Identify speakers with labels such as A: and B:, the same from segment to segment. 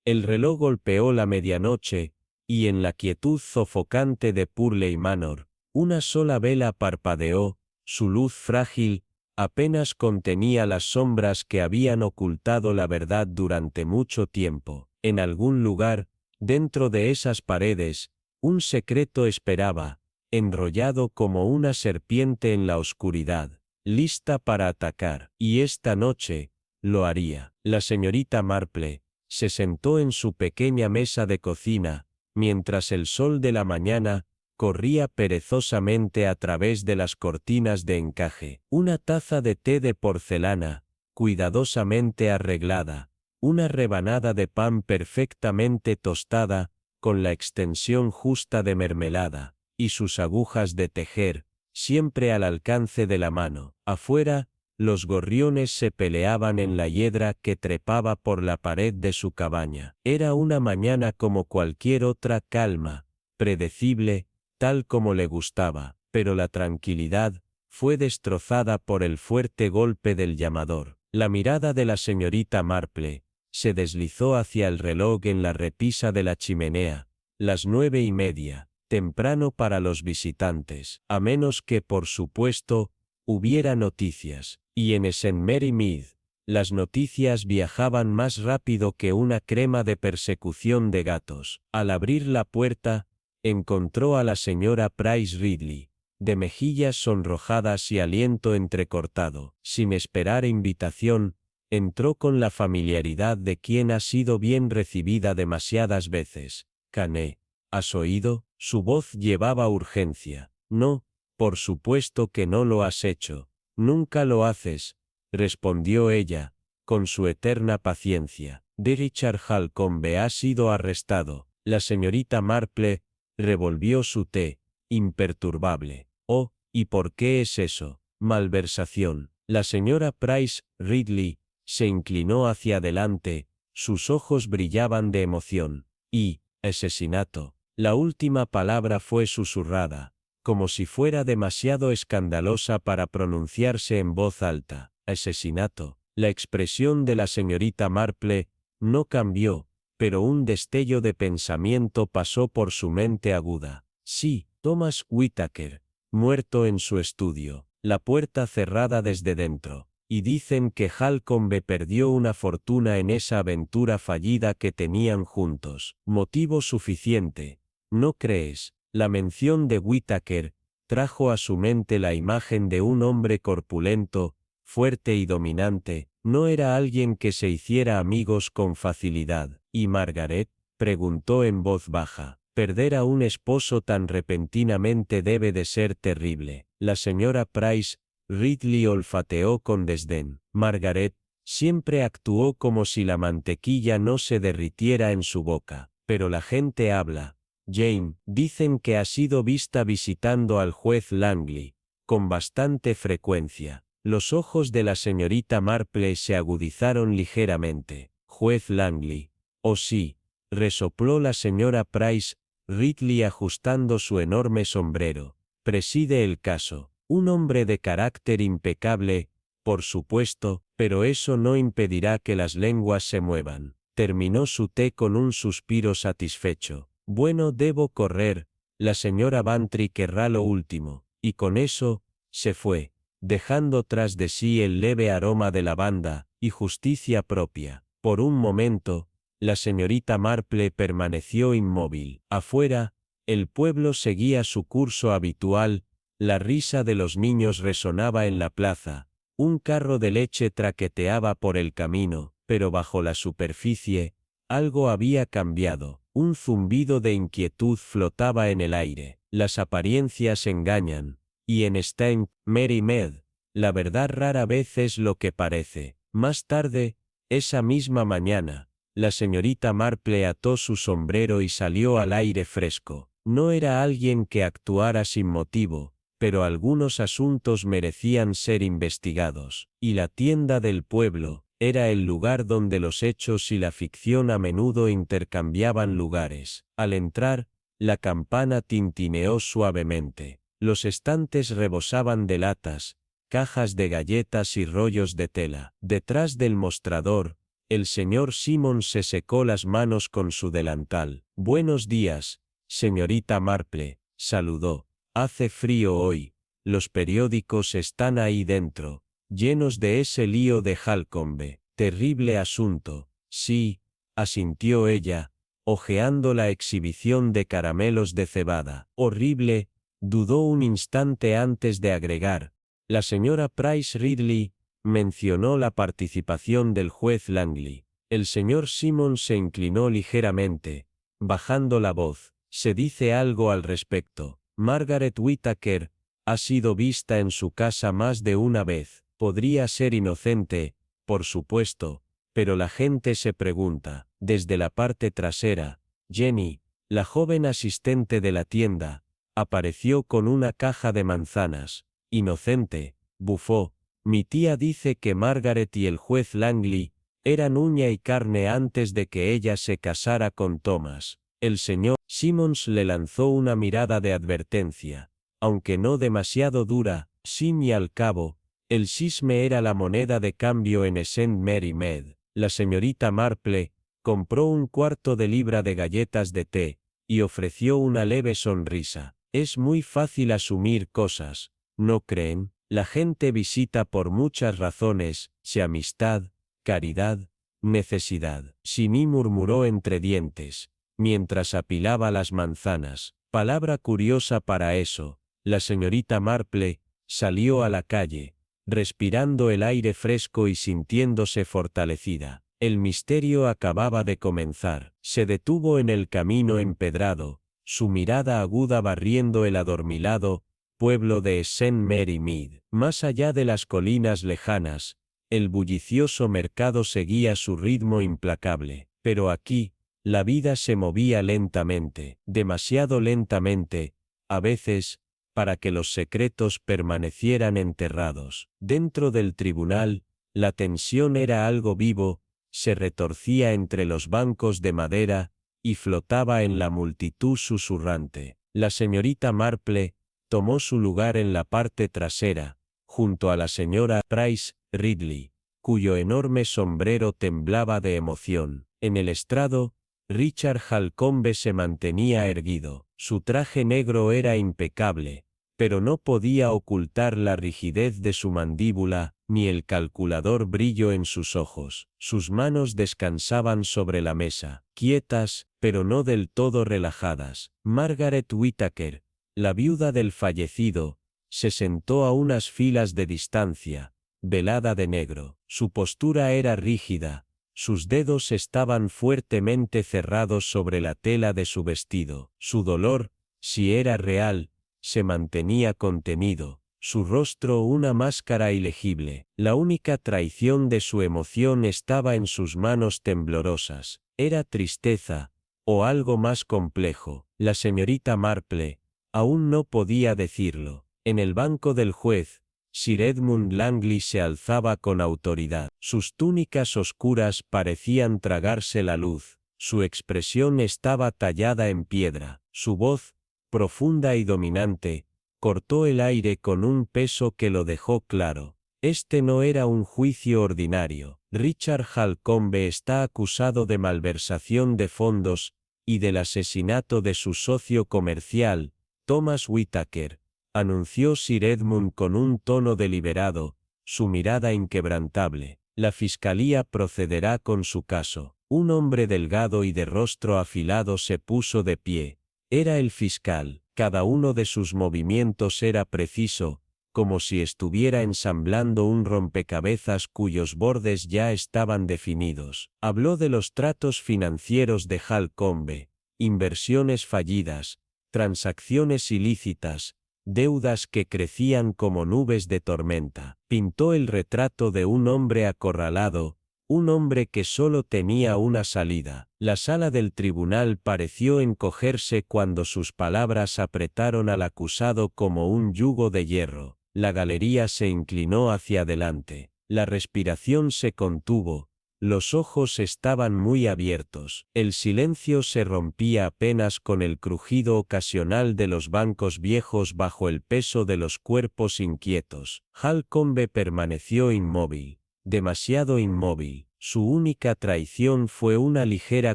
A: El reloj golpeó la medianoche, y en la quietud sofocante de Purley Manor, una sola vela parpadeó, su luz frágil, apenas contenía las sombras que habían ocultado la verdad durante mucho tiempo. En algún lugar, dentro de esas paredes, un secreto esperaba, enrollado como una serpiente en la oscuridad, lista para atacar. Y esta noche, lo haría. La señorita Marple se sentó en su pequeña mesa de cocina, mientras el sol de la mañana corría perezosamente a través de las cortinas de encaje. Una taza de té de porcelana, cuidadosamente arreglada, una rebanada de pan perfectamente tostada, con la extensión justa de mermelada, y sus agujas de tejer, siempre al alcance de la mano. Afuera, los gorriones se peleaban en la hiedra que trepaba por la pared de su cabaña. Era una mañana como cualquier otra, calma, predecible, tal como le gustaba, pero la tranquilidad fue destrozada por el fuerte golpe del llamador. La mirada de la señorita Marple se deslizó hacia el reloj en la repisa de la chimenea. Las 9:30, temprano para los visitantes, a menos que, por supuesto, hubiera noticias. Y en St. Mary Mead, las noticias viajaban más rápido que una crema de persecución de gatos. Al abrir la puerta, encontró a la señora Price Ridley, de mejillas sonrojadas y aliento entrecortado. Sin esperar invitación, entró con la familiaridad de quien ha sido bien recibida demasiadas veces. «Cané, ¿has oído?». Su voz llevaba urgencia. «No, por supuesto que no lo has hecho. Nunca lo haces», respondió ella, con su eterna paciencia. «De Richard Halcombe ha sido arrestado». La señorita Marple revolvió su té, imperturbable. «Oh, ¿y por qué es eso?». «Malversación». La señora Price Ridley se inclinó hacia adelante, sus ojos brillaban de emoción. «Y, asesinato». La última palabra fue susurrada, como si fuera demasiado escandalosa para pronunciarse en voz alta. «Asesinato». La expresión de la señorita Marple no cambió, pero un destello de pensamiento pasó por su mente aguda. «Sí, Thomas Whittaker, muerto en su estudio, la puerta cerrada desde dentro. Y dicen que Halcombe perdió una fortuna en esa aventura fallida que tenían juntos. Motivo suficiente, ¿no crees?». La mención de Whittaker trajo a su mente la imagen de un hombre corpulento, fuerte y dominante. No era alguien que se hiciera amigos con facilidad. «¿Y Margaret?», preguntó en voz baja. «Perder a un esposo tan repentinamente debe de ser terrible». La señora Price Ridley olfateó con desdén. Margaret siempre actuó como si la mantequilla no se derritiera en su boca. «Pero la gente habla, Jane. Dicen que ha sido vista visitando al juez Langley, con bastante frecuencia». Los ojos de la señorita Marple se agudizaron ligeramente. «¿Juez Langley?». «Oh sí», resopló la señora Price Ridley ajustando su enorme sombrero. «Preside el caso. Un hombre de carácter impecable, por supuesto, pero eso no impedirá que las lenguas se muevan». Terminó su té con un suspiro satisfecho. «Bueno, debo correr, la señora Bantry querrá lo último». Y con eso, se fue, dejando tras de sí el leve aroma de lavanda y justicia propia. Por un momento, la señorita Marple permaneció inmóvil. Afuera, el pueblo seguía su curso habitual, la risa de los niños resonaba en la plaza, un carro de leche traqueteaba por el camino, pero bajo la superficie, algo había cambiado. Un zumbido de inquietud flotaba en el aire. Las apariencias engañan, y en St. Mary Mead, la verdad rara vez es lo que parece. Más tarde, esa misma mañana, la señorita Marple ató su sombrero y salió al aire fresco. No era alguien que actuara sin motivo, pero algunos asuntos merecían ser investigados, y la tienda del pueblo era el lugar donde los hechos y la ficción a menudo intercambiaban lugares. Al entrar, la campana tintineó suavemente. Los estantes rebosaban de latas, cajas de galletas y rollos de tela. Detrás del mostrador, El señor Simmons se secó las manos con su delantal. Buenos días, señorita Marple, saludó. Hace frío hoy. Los periódicos están ahí dentro, llenos de ese lío de Halcombe. Terrible asunto. Sí, asintió ella, hojeando la exhibición de caramelos de cebada. Horrible, dudó un instante antes de agregar. La señora Price Ridley mencionó la participación del juez Langley. El señor Simmons se inclinó ligeramente, bajando la voz. Se dice algo al respecto. Margaret Whittaker ha sido vista en su casa más de una vez. Podría ser inocente, por supuesto, pero la gente se pregunta. Desde la parte trasera, Jenny, la joven asistente de la tienda, apareció con una caja de manzanas. Inocente, bufó. Mi tía dice que Margaret y el juez Langley eran uña y carne antes de que ella se casara con Thomas. El señor Simmons le lanzó una mirada de advertencia, aunque no demasiado dura. Sin y al cabo, el sisme era la moneda de cambio en St. Mary Mead. La señorita Marple compró un cuarto de libra de galletas de té, y ofreció una leve sonrisa. Es muy fácil asumir cosas, ¿no creen? La gente visita por muchas razones, sea amistad, caridad, necesidad. Simi murmuró entre dientes, mientras apilaba las manzanas. Palabra curiosa para eso. La señorita Marple salió a la calle, respirando el aire fresco y sintiéndose fortalecida. El misterio acababa de comenzar. Se detuvo en el camino empedrado, su mirada aguda barriendo el adormilado pueblo de St. Mary Mead. Más allá de las colinas lejanas, el bullicioso mercado seguía su ritmo implacable. Pero aquí, la vida se movía lentamente, demasiado lentamente, a veces, para que los secretos permanecieran enterrados. Dentro del tribunal, la tensión era algo vivo, se retorcía entre los bancos de madera, y flotaba en la multitud susurrante. La señorita Marple tomó su lugar en la parte trasera, junto a la señora Price Ridley, cuyo enorme sombrero temblaba de emoción. En el estrado, Richard Halcombe se mantenía erguido. Su traje negro era impecable, pero no podía ocultar la rigidez de su mandíbula, ni el calculador brillo en sus ojos. Sus manos descansaban sobre la mesa, quietas, pero no del todo relajadas. Margaret Whittaker, la viuda del fallecido, se sentó a unas filas de distancia, velada de negro. Su postura era rígida, sus dedos estaban fuertemente cerrados sobre la tela de su vestido. Su dolor, si era real, se mantenía contenido, su rostro una máscara ilegible. La única traición de su emoción estaba en sus manos temblorosas. Era tristeza, o algo más complejo. La señorita Marple aún no podía decirlo. En el banco del juez, Sir Edmund Langley se alzaba con autoridad. Sus túnicas oscuras parecían tragarse la luz. Su expresión estaba tallada en piedra. Su voz, profunda y dominante, cortó el aire con un peso que lo dejó claro. Este no era un juicio ordinario. Richard Halcombe está acusado de malversación de fondos y del asesinato de su socio comercial, Thomas Whittaker, anunció Sir Edmund con un tono deliberado, su mirada inquebrantable. La fiscalía procederá con su caso. Un hombre delgado y de rostro afilado se puso de pie. Era el fiscal. Cada uno de sus movimientos era preciso, como si estuviera ensamblando un rompecabezas cuyos bordes ya estaban definidos. Habló de los tratos financieros de Halcombe, inversiones fallidas, transacciones ilícitas, deudas que crecían como nubes de tormenta. Pintó el retrato de un hombre acorralado, un hombre que solo tenía una salida. La sala del tribunal pareció encogerse cuando sus palabras apretaron al acusado como un yugo de hierro. La galería se inclinó hacia adelante. La respiración se contuvo. Los ojos estaban muy abiertos. El silencio se rompía apenas con el crujido ocasional de los bancos viejos bajo el peso de los cuerpos inquietos. Halcombe permaneció inmóvil. Demasiado inmóvil. Su única traición fue una ligera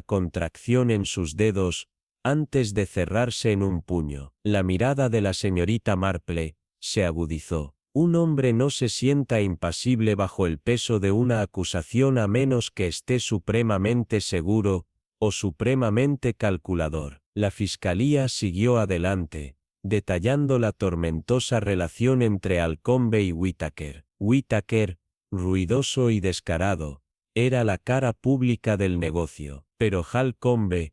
A: contracción en sus dedos, antes de cerrarse en un puño. La mirada de la señorita Marple se agudizó. Un hombre no se sienta impasible bajo el peso de una acusación a menos que esté supremamente seguro, o supremamente calculador. La fiscalía siguió adelante, detallando la tormentosa relación entre Alcombe y Whittaker. Whittaker, ruidoso y descarado, era la cara pública del negocio, pero Halcombe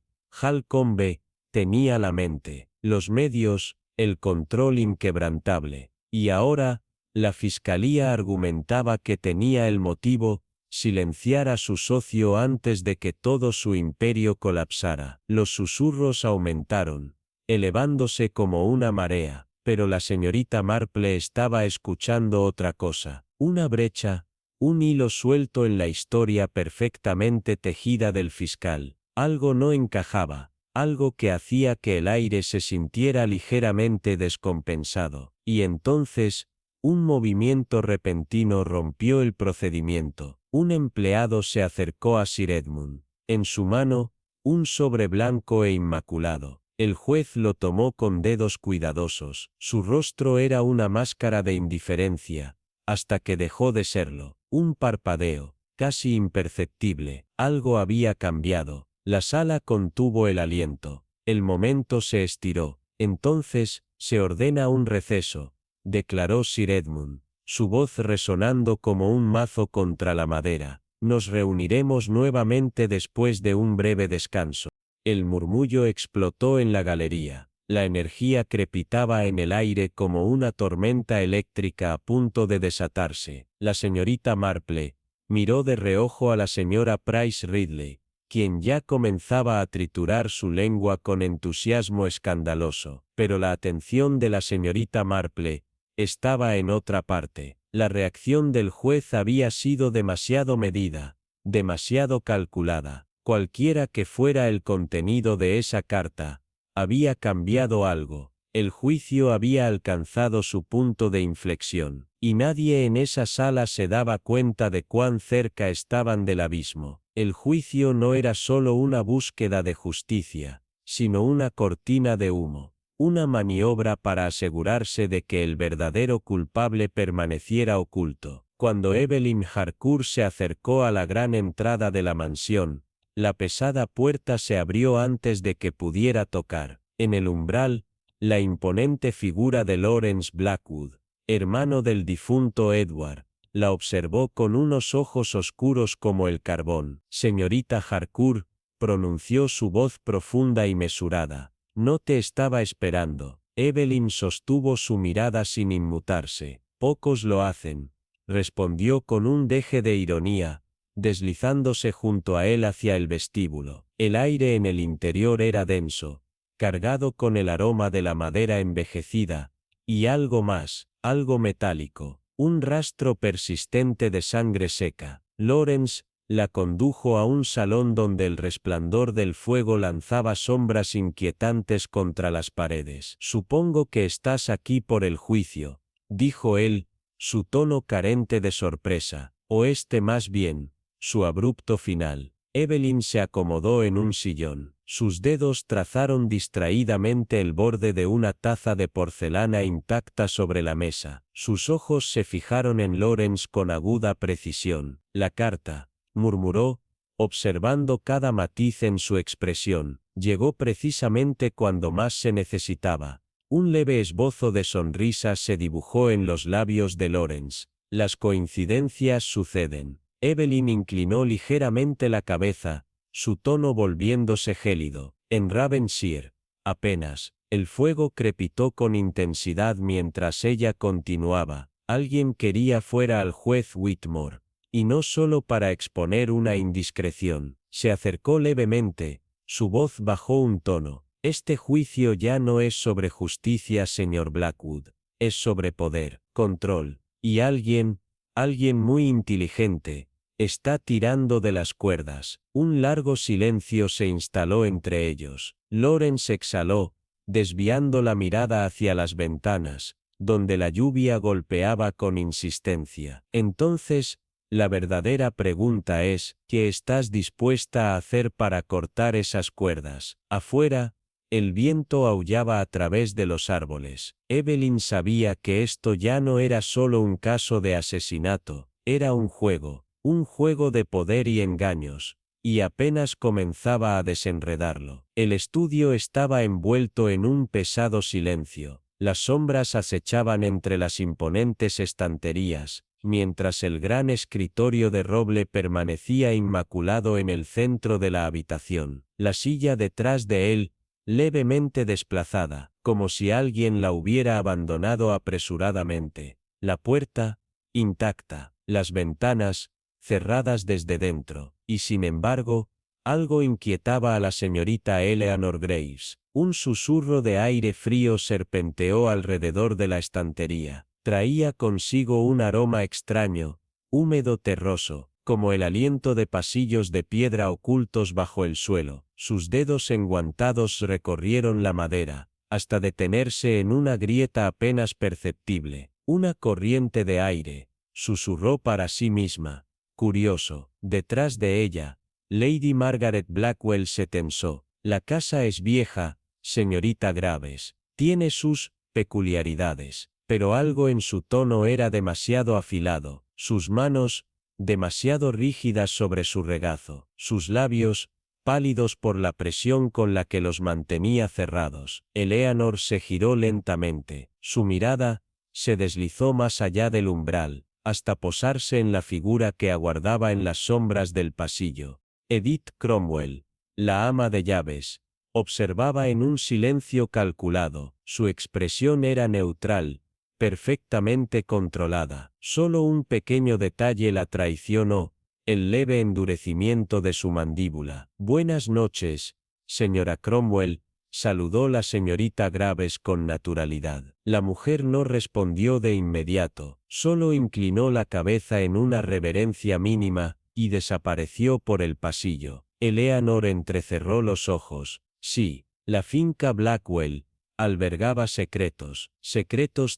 A: tenía la mente, los medios, el control inquebrantable, y ahora, la fiscalía argumentaba que tenía el motivo, silenciar a su socio antes de que todo su imperio colapsara. Los susurros aumentaron, elevándose como una marea, pero la señorita Marple estaba escuchando otra cosa, una brecha, un hilo suelto en la historia perfectamente tejida del fiscal. Algo no encajaba, algo que hacía que el aire se sintiera ligeramente descompensado, y entonces, un movimiento repentino rompió el procedimiento. Un empleado se acercó a Sir Edmund. En su mano, un sobre blanco e inmaculado. El juez lo tomó con dedos cuidadosos. Su rostro era una máscara de indiferencia, hasta que dejó de serlo. Un parpadeo, casi imperceptible. Algo había cambiado. La sala contuvo el aliento. El momento se estiró. Entonces, se ordena un receso, declaró Sir Edmund, su voz resonando como un mazo contra la madera. Nos reuniremos nuevamente después de un breve descanso. El murmullo explotó en la galería. La energía crepitaba en el aire como una tormenta eléctrica a punto de desatarse. La señorita Marple miró de reojo a la señora Price Ridley, quien ya comenzaba a triturar su lengua con entusiasmo escandaloso. Pero la atención de la señorita Marple estaba en otra parte. La reacción del juez había sido demasiado medida, demasiado calculada. Cualquiera que fuera el contenido de esa carta, había cambiado algo. El juicio había alcanzado su punto de inflexión, y nadie en esa sala se daba cuenta de cuán cerca estaban del abismo. El juicio no era solo una búsqueda de justicia, sino una cortina de humo, una maniobra para asegurarse de que el verdadero culpable permaneciera oculto. Cuando Evelyn Harcourt se acercó a la gran entrada de la mansión, la pesada puerta se abrió antes de que pudiera tocar. En el umbral, la imponente figura de Lawrence Blackwood, hermano del difunto Edward, la observó con unos ojos oscuros como el carbón. Señorita Harcourt, pronunció su voz profunda y mesurada. No te estaba esperando. Evelyn sostuvo su mirada sin inmutarse. Pocos lo hacen, respondió con un deje de ironía, deslizándose junto a él hacia el vestíbulo. El aire en el interior era denso, cargado con el aroma de la madera envejecida, y algo más, algo metálico, un rastro persistente de sangre seca. Lawrence la condujo a un salón donde el resplandor del fuego lanzaba sombras inquietantes contra las paredes. Supongo que estás aquí por el juicio, dijo él, su tono carente de sorpresa, o más bien, su abrupto final. Evelyn se acomodó en un sillón. Sus dedos trazaron distraídamente el borde de una taza de porcelana intacta sobre la mesa. Sus ojos se fijaron en Lawrence con aguda precisión. La carta, murmuró, observando cada matiz en su expresión, llegó precisamente cuando más se necesitaba. Un leve esbozo de sonrisa se dibujó en los labios de Lawrence. Las coincidencias suceden. Evelyn inclinó ligeramente la cabeza, su tono volviéndose gélido. En Ravensshire, apenas, el fuego crepitó con intensidad mientras ella continuaba. Alguien quería fuera al juez Whitmore, y no solo para exponer una indiscreción. Se acercó levemente, su voz bajó un tono. Este juicio ya no es sobre justicia, señor Blackwood, es sobre poder, control, y alguien muy inteligente, está tirando de las cuerdas. Un largo silencio se instaló entre ellos. Lawrence exhaló, desviando la mirada hacia las ventanas, donde la lluvia golpeaba con insistencia. Entonces, La verdadera pregunta es, ¿qué estás dispuesta a hacer para cortar esas cuerdas? Afuera, el viento aullaba a través de los árboles. Evelyn sabía que esto ya no era solo un caso de asesinato, era un juego de poder y engaños, y apenas comenzaba a desenredarlo. El estudio estaba envuelto en un pesado silencio. Las sombras acechaban entre las imponentes estanterías, mientras el gran escritorio de roble permanecía inmaculado en el centro de la habitación. La silla detrás de él, levemente desplazada, como si alguien la hubiera abandonado apresuradamente. La puerta, intacta. Las ventanas, cerradas desde dentro. Y sin embargo, algo inquietaba a la señorita Eleanor Graves. Un susurro de aire frío serpenteó alrededor de la estantería. Traía consigo un aroma extraño, húmedo terroso, como el aliento de pasillos de piedra ocultos bajo el suelo. Sus dedos enguantados recorrieron la madera, hasta detenerse en una grieta apenas perceptible. Una corriente de aire, susurró para sí misma. Curioso, detrás de ella, Lady Margaret Blackwell se tensó. La casa es vieja, señorita Graves. Tiene sus peculiaridades, pero algo en su tono era demasiado afilado, sus manos, demasiado rígidas sobre su regazo, sus labios, pálidos por la presión con la que los mantenía cerrados. Eleanor se giró lentamente, su mirada se deslizó más allá del umbral, hasta posarse en la figura que aguardaba en las sombras del pasillo. Edith Cromwell, la ama de llaves, observaba en un silencio calculado. Su expresión era neutral, perfectamente controlada. Solo un pequeño detalle la traicionó, el leve endurecimiento de su mandíbula. Buenas noches, señora Cromwell, saludó la señorita Graves con naturalidad. La mujer no respondió de inmediato, solo inclinó la cabeza en una reverencia mínima, y desapareció por el pasillo. Eleanor entrecerró los ojos. Sí, la finca Blackwell albergaba secretos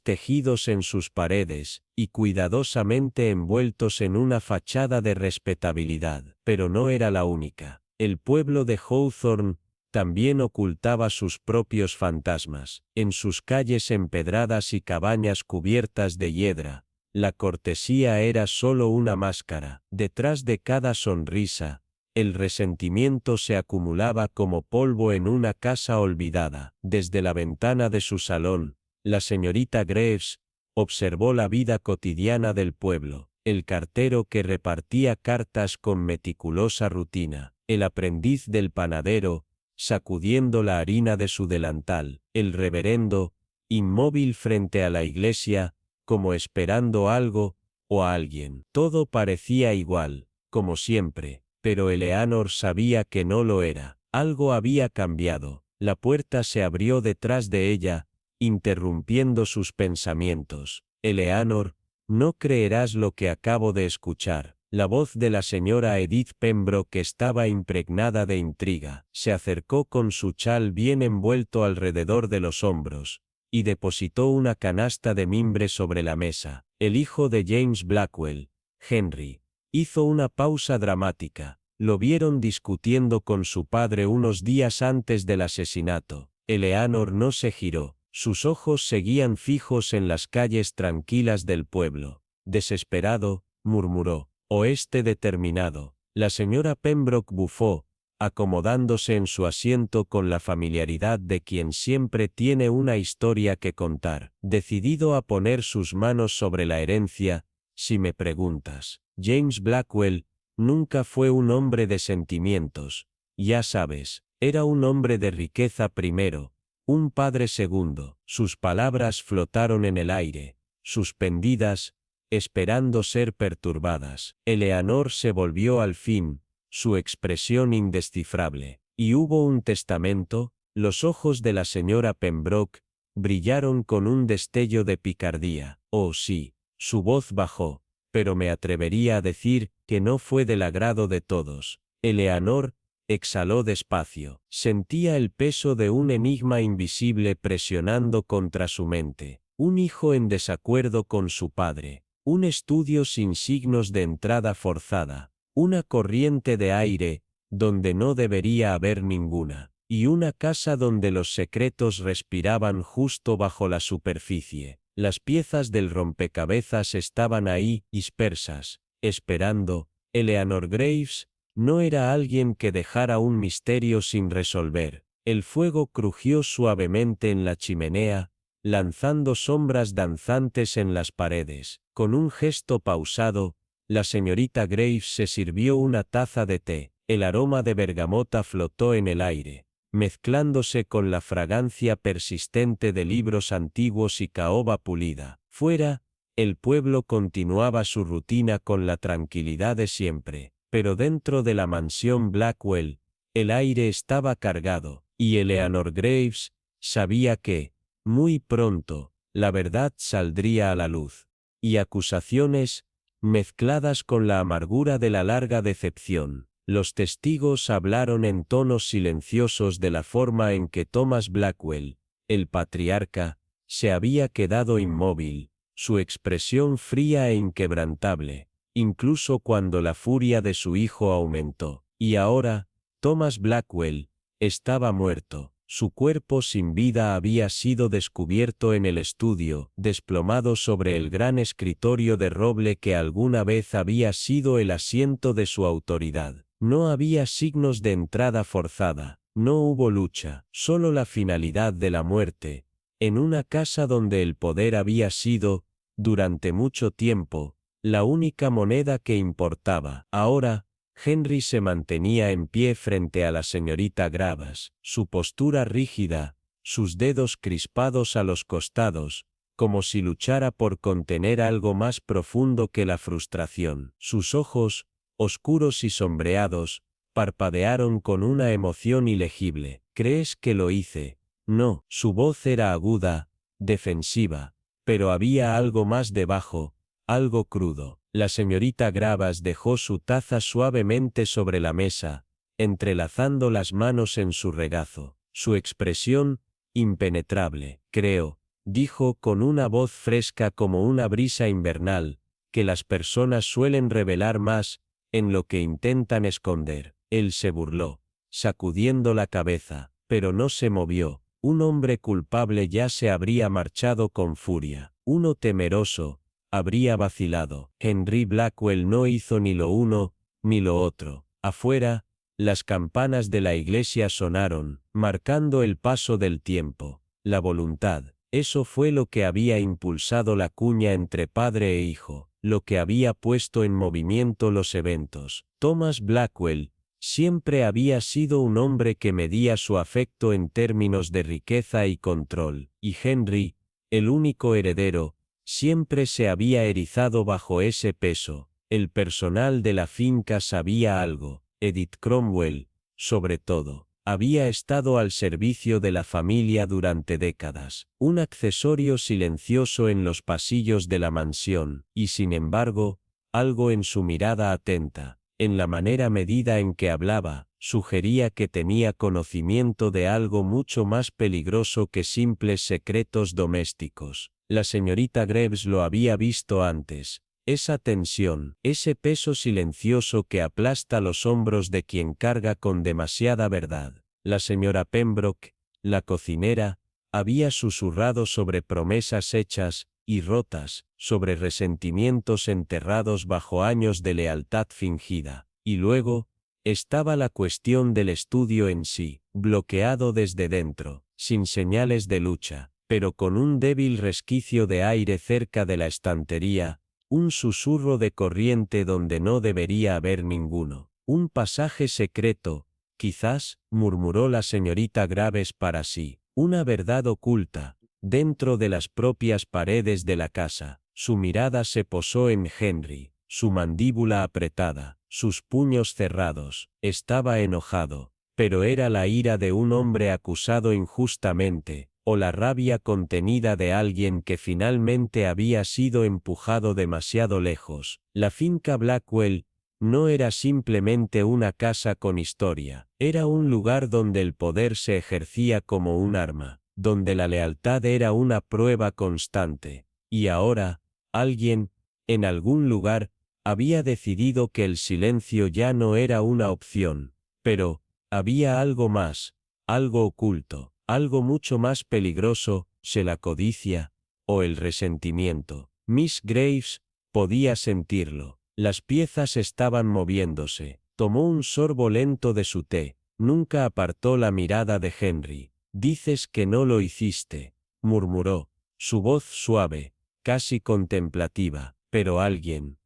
A: tejidos en sus paredes, y cuidadosamente envueltos en una fachada de respetabilidad. Pero no era la única. El pueblo de Hawthorne también ocultaba sus propios fantasmas. En sus calles empedradas y cabañas cubiertas de hiedra, la cortesía era solo una máscara. Detrás de cada sonrisa, el resentimiento se acumulaba como polvo en una casa olvidada. Desde la ventana de su salón, la señorita Graves observó la vida cotidiana del pueblo. El cartero que repartía cartas con meticulosa rutina, el aprendiz del panadero, sacudiendo la harina de su delantal, el reverendo, inmóvil frente a la iglesia, como esperando algo, o a alguien. Todo parecía igual, como siempre, pero Eleanor sabía que no lo era. Algo había cambiado. La puerta se abrió detrás de ella, interrumpiendo sus pensamientos. Eleanor, no creerás lo que acabo de escuchar. La voz de la señora Edith Pembroke estaba impregnada de intriga. Se acercó con su chal bien envuelto alrededor de los hombros, y depositó una canasta de mimbre sobre la mesa. El hijo de James Blackwell, Henry, hizo una pausa dramática. Lo vieron discutiendo con su padre unos días antes del asesinato. Eleanor no se giró. Sus ojos seguían fijos en las calles tranquilas del pueblo. Desesperado, murmuró. Oeste determinado. La señora Pembroke bufó, acomodándose en su asiento con la familiaridad de quien siempre tiene una historia que contar. Decidido a poner sus manos sobre la herencia, si me preguntas. James Blackwell nunca fue un hombre de sentimientos, ya sabes, era un hombre de riqueza primero, un padre segundo. Sus palabras flotaron en el aire, suspendidas, esperando ser perturbadas. Eleanor se volvió al fin, su expresión indescifrable. ¿Y hubo un testamento? Los ojos de la señora Pembroke brillaron con un destello de picardía. Oh sí, su voz bajó, pero me atrevería a decir que no fue del agrado de todos. Eleanor exhaló despacio. Sentía el peso de un enigma invisible presionando contra su mente. Un hijo en desacuerdo con su padre, Un estudio sin signos de entrada forzada. Una corriente de aire, donde no debería haber ninguna. Y una casa donde los secretos respiraban justo bajo la superficie. Las piezas del rompecabezas estaban ahí, dispersas, esperando. Eleanor Graves no era alguien que dejara un misterio sin resolver. El fuego crujió suavemente en la chimenea, lanzando sombras danzantes en las paredes. Con un gesto pausado, la señorita Graves se sirvió una taza de té. El aroma de bergamota flotó en el aire, mezclándose con la fragancia persistente de libros antiguos y caoba pulida. Fuera, el pueblo continuaba su rutina con la tranquilidad de siempre, pero dentro de la mansión Blackwell, el aire estaba cargado, y Eleanor Graves sabía que, muy pronto, la verdad saldría a la luz. Y acusaciones, mezcladas con la amargura de la larga decepción. Los testigos hablaron en tonos silenciosos de la forma en que Thomas Blackwell, el patriarca, se había quedado inmóvil, su expresión fría e inquebrantable, incluso cuando la furia de su hijo aumentó. Y ahora, Thomas Blackwell estaba muerto. Su cuerpo sin vida había sido descubierto en el estudio, desplomado sobre el gran escritorio de roble que alguna vez había sido el asiento de su autoridad. No había signos de entrada forzada, no hubo lucha, solo la finalidad de la muerte, en una casa donde el poder había sido, durante mucho tiempo, la única moneda que importaba. Ahora, Henry se mantenía en pie frente a la señorita Graves, su postura rígida, sus dedos crispados a los costados, como si luchara por contener algo más profundo que la frustración. Sus ojos, oscuros y sombreados, parpadearon con una emoción ilegible. ¿Crees que lo hice? No. Su voz era aguda, defensiva, pero había algo más debajo, algo crudo. La señorita Graves dejó su taza suavemente sobre la mesa, entrelazando las manos en su regazo. Su expresión, impenetrable. Creo, dijo con una voz fresca como una brisa invernal, que las personas suelen revelar más, en lo que intentan esconder. Él se burló, sacudiendo la cabeza, pero no se movió. Un hombre culpable ya se habría marchado con furia. Uno temeroso habría vacilado. Henry Blackwell no hizo ni lo uno, ni lo otro. Afuera, las campanas de la iglesia sonaron, marcando el paso del tiempo. La voluntad, eso fue lo que había impulsado la cuña entre padre e hijo, lo que había puesto en movimiento los eventos. Thomas Blackwell siempre había sido un hombre que medía su afecto en términos de riqueza y control, y Henry, el único heredero, siempre se había erizado bajo ese peso. El personal de la finca sabía algo. Edith Cromwell, sobre todo, había estado al servicio de la familia durante décadas, un accesorio silencioso en los pasillos de la mansión, y sin embargo, algo en su mirada atenta, en la manera medida en que hablaba, sugería que tenía conocimiento de algo mucho más peligroso que simples secretos domésticos. La señorita Graves lo había visto antes. Esa tensión, ese peso silencioso que aplasta los hombros de quien carga con demasiada verdad. La señora Pembroke, la cocinera, había susurrado sobre promesas hechas y rotas, sobre resentimientos enterrados bajo años de lealtad fingida. Y luego, estaba la cuestión del estudio en sí, bloqueado desde dentro, sin señales de lucha, pero con un débil resquicio de aire cerca de la estantería, un susurro de corriente donde no debería haber ninguno. Un pasaje secreto, quizás, murmuró la señorita Graves para sí, una verdad oculta, dentro de las propias paredes de la casa. Su mirada se posó en Henry, su mandíbula apretada, sus puños cerrados. Estaba enojado, pero era la ira de un hombre acusado injustamente, o la rabia contenida de alguien que finalmente había sido empujado demasiado lejos. La finca Blackwell no era simplemente una casa con historia, era un lugar donde el poder se ejercía como un arma, donde la lealtad era una prueba constante. Y ahora, alguien, En algún lugar, había decidido que el silencio ya no era una opción. Pero, había algo más, algo oculto, algo mucho más peligroso, la codicia, o el resentimiento. Miss Graves podía sentirlo. Las piezas estaban moviéndose. Tomó un sorbo lento de su té. Nunca apartó la mirada de Henry. «Dices que no lo hiciste», murmuró, su voz suave, casi contemplativa. «Pero alguien